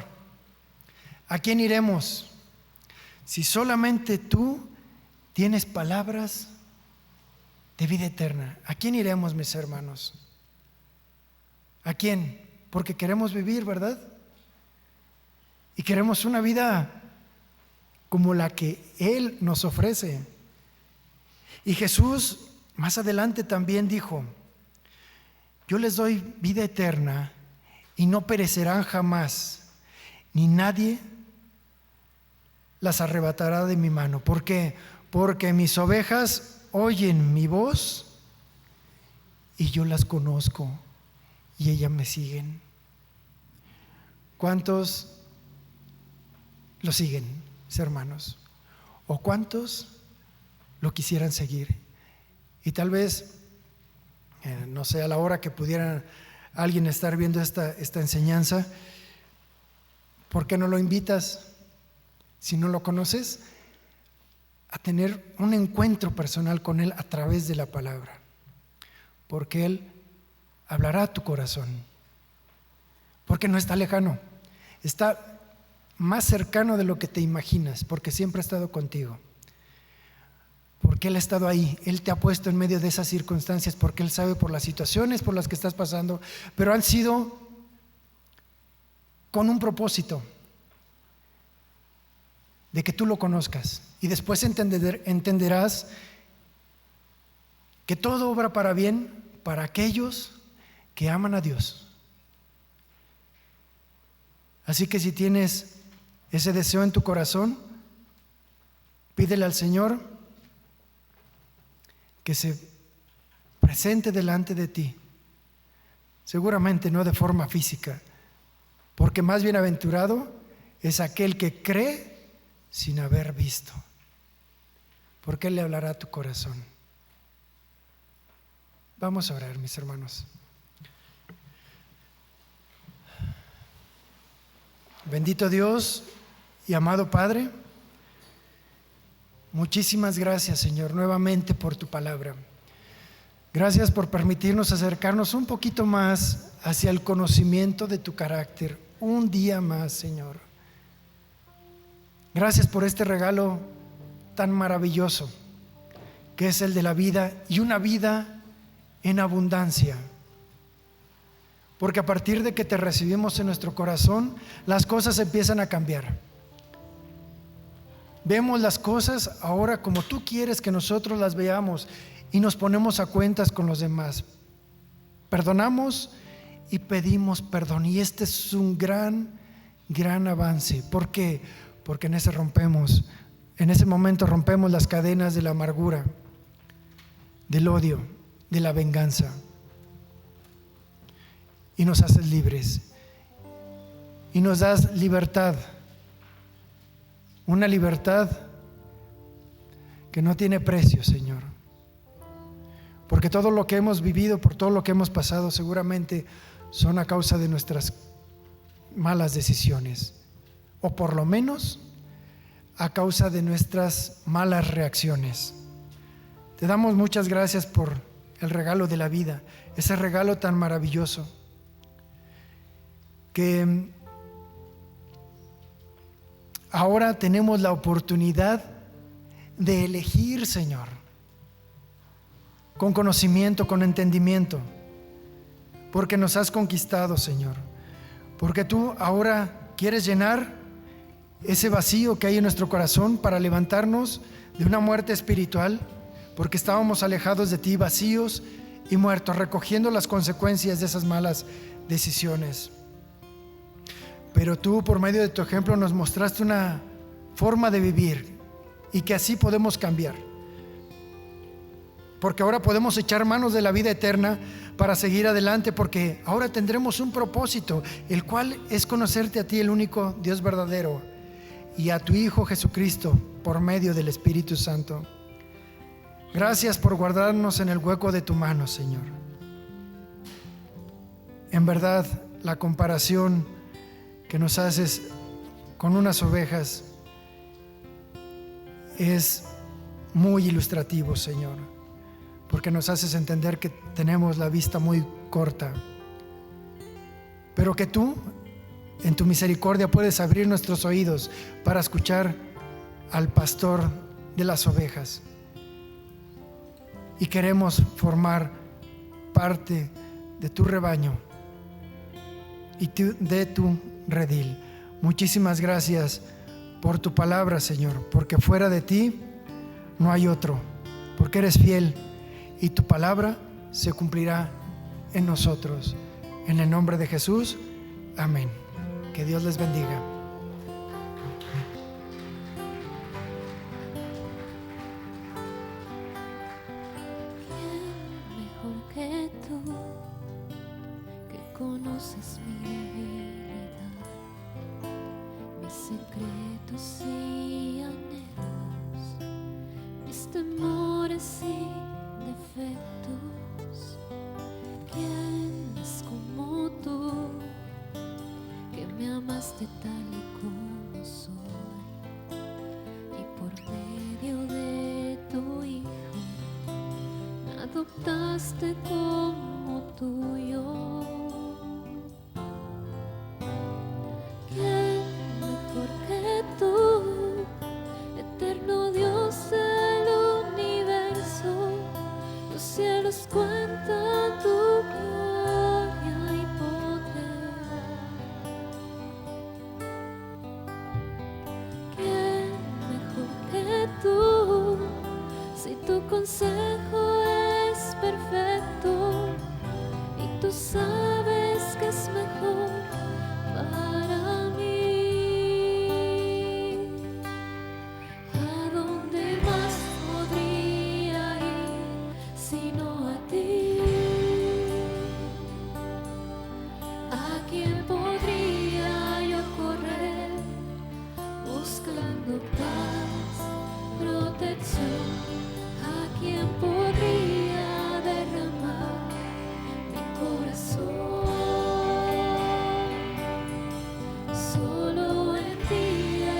¿a quién iremos? Si solamente tú tienes palabras de vida eterna. ¿A quién iremos, mis hermanos? ¿A quién? Porque queremos vivir, ¿verdad? Y queremos una vida como la que Él nos ofrece. Y Jesús más adelante también dijo: yo les doy vida eterna y no perecerán jamás, ni nadie las arrebatará de mi mano. ¿Por qué? Porque mis ovejas oyen mi voz y yo las conozco y ellas me siguen. ¿Cuántos lo siguen, mis hermanos? ¿O cuántos lo quisieran seguir? Y tal vez, no sé, a la hora que pudiera alguien estar viendo esta enseñanza, ¿por qué no lo invitas, si no lo conoces, a tener un encuentro personal con Él a través de la palabra? Porque Él hablará a tu corazón. Porque no está lejano, está más cercano de lo que te imaginas, porque siempre ha estado contigo. Porque Él ha estado ahí, Él te ha puesto en medio de esas circunstancias, porque Él sabe por las situaciones por las que estás pasando, pero han sido con un propósito, de que tú lo conozcas, y después entenderás que todo obra para bien para aquellos que aman a Dios. Así que si tienes ese deseo en tu corazón, pídele al Señor que se presente delante de ti, seguramente no de forma física, porque más bienaventurado es aquel que cree sin haber visto, porque Él le hablará a tu corazón. Vamos a orar, mis hermanos. Bendito Dios y amado Padre, muchísimas gracias, Señor, nuevamente por tu palabra. Gracias por permitirnos acercarnos un poquito más hacia el conocimiento de tu carácter, un día más, Señor. Gracias por este regalo tan maravilloso que es el de la vida, y una vida en abundancia. Porque a partir de que te recibimos en nuestro corazón, las cosas empiezan a cambiar. Vemos las cosas ahora como tú quieres que nosotros las veamos, y nos ponemos a cuentas con los demás. Perdonamos y pedimos perdón, y este es un gran avance. ¿Por qué? Porque en ese momento rompemos las cadenas de la amargura, del odio, de la venganza, y nos haces libres y nos das libertad, una libertad que no tiene precio, Señor, porque todo lo que hemos vivido, por todo lo que hemos pasado, seguramente son a causa de nuestras malas decisiones, o por lo menos a causa de nuestras malas reacciones. Te damos muchas gracias por el regalo de la vida, ese regalo tan maravilloso, que ahora tenemos la oportunidad de elegir, Señor, con conocimiento, con entendimiento, porque nos has conquistado, Señor, porque tú ahora quieres llenar ese vacío que hay en nuestro corazón para levantarnos de una muerte espiritual, porque estábamos alejados de ti, vacíos y muertos, recogiendo las consecuencias de esas malas decisiones. Pero tú, por medio de tu ejemplo, nos mostraste una forma de vivir, y que así podemos cambiar, porque ahora podemos echar manos de la vida eterna para seguir adelante, porque ahora tendremos un propósito, el cual es conocerte a ti, el único Dios verdadero, y a tu Hijo Jesucristo por medio del Espíritu Santo. Gracias por guardarnos en el hueco de tu mano, Señor. En verdad, la comparación que nos haces con unas ovejas es muy ilustrativo, Señor, porque nos haces entender que tenemos la vista muy corta, pero que tú, en tu misericordia, puedes abrir nuestros oídos para escuchar al pastor de las ovejas, y queremos formar parte de tu rebaño y de tu redil. Muchísimas gracias por tu palabra, Señor, porque fuera de ti no hay otro, porque eres fiel y tu palabra se cumplirá en nosotros. En el nombre de Jesús Amén. Que Dios les bendiga. Conoces mi debilidad, mis secretos y anhelos, mis temores y defectos. ¿Quién es como tú, que me amaste tal y como soy, y por medio de tu Hijo me adoptaste como tuyo? Cuenta tu gloria y poder. ¿Quién mejor que tú? Si tu consejo es perfecto y tú sabes que es mejor para mí. ¿A dónde más podría ir sino a ti? ¿A quién podría yo correr buscando paz, protección? ¿A quién podría derramar mi corazón? Solo en ti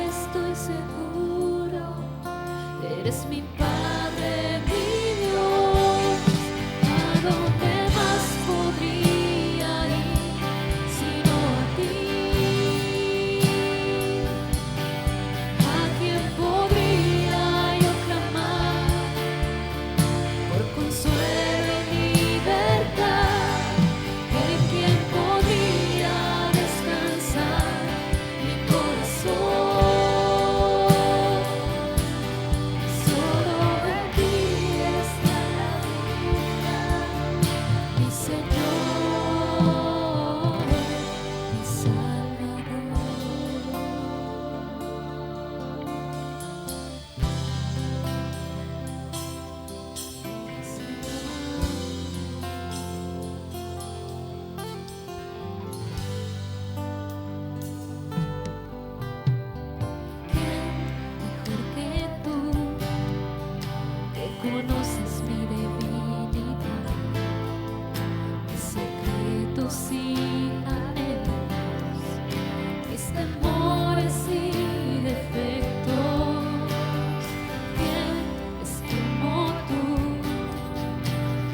estoy seguro, eres mi Padre, mi Dios. ¿A dónde más podría ir sino a ti? ¿A quién podría yo clamar por consuelo y libertad? ¿En quién podría descansar mi corazón? Solo en ti está la vida, mi Señor, mi Salvador. ¿Quién mejor que tú, que conoces mi debilidad, mis secretos y anhelos, mis temores y defectos? ¿Quién es como tú,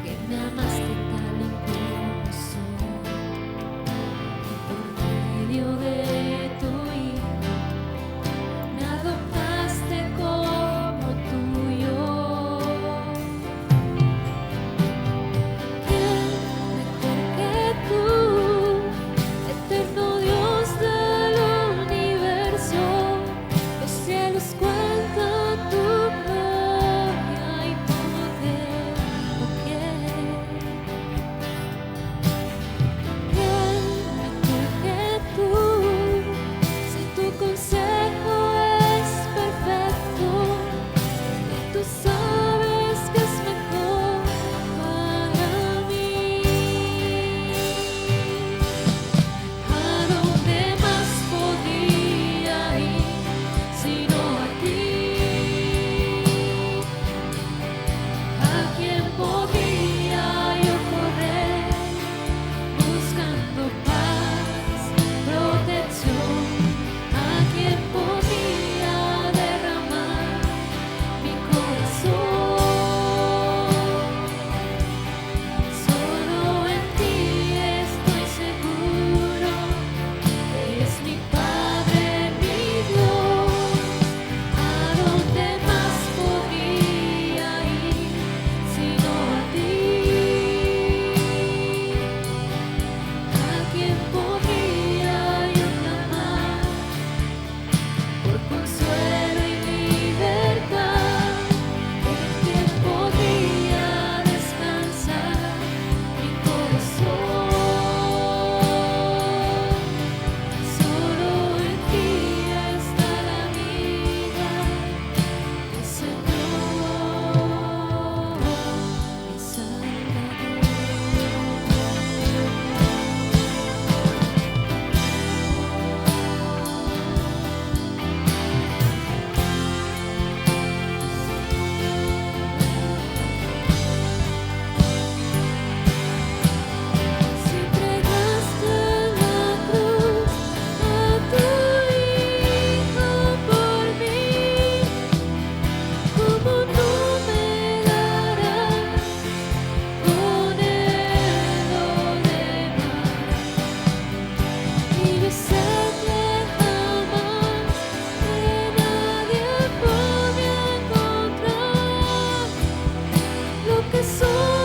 que me amaste tal y como soy, y por medio de tu Hijo me adoptaste como tuyo? que soy.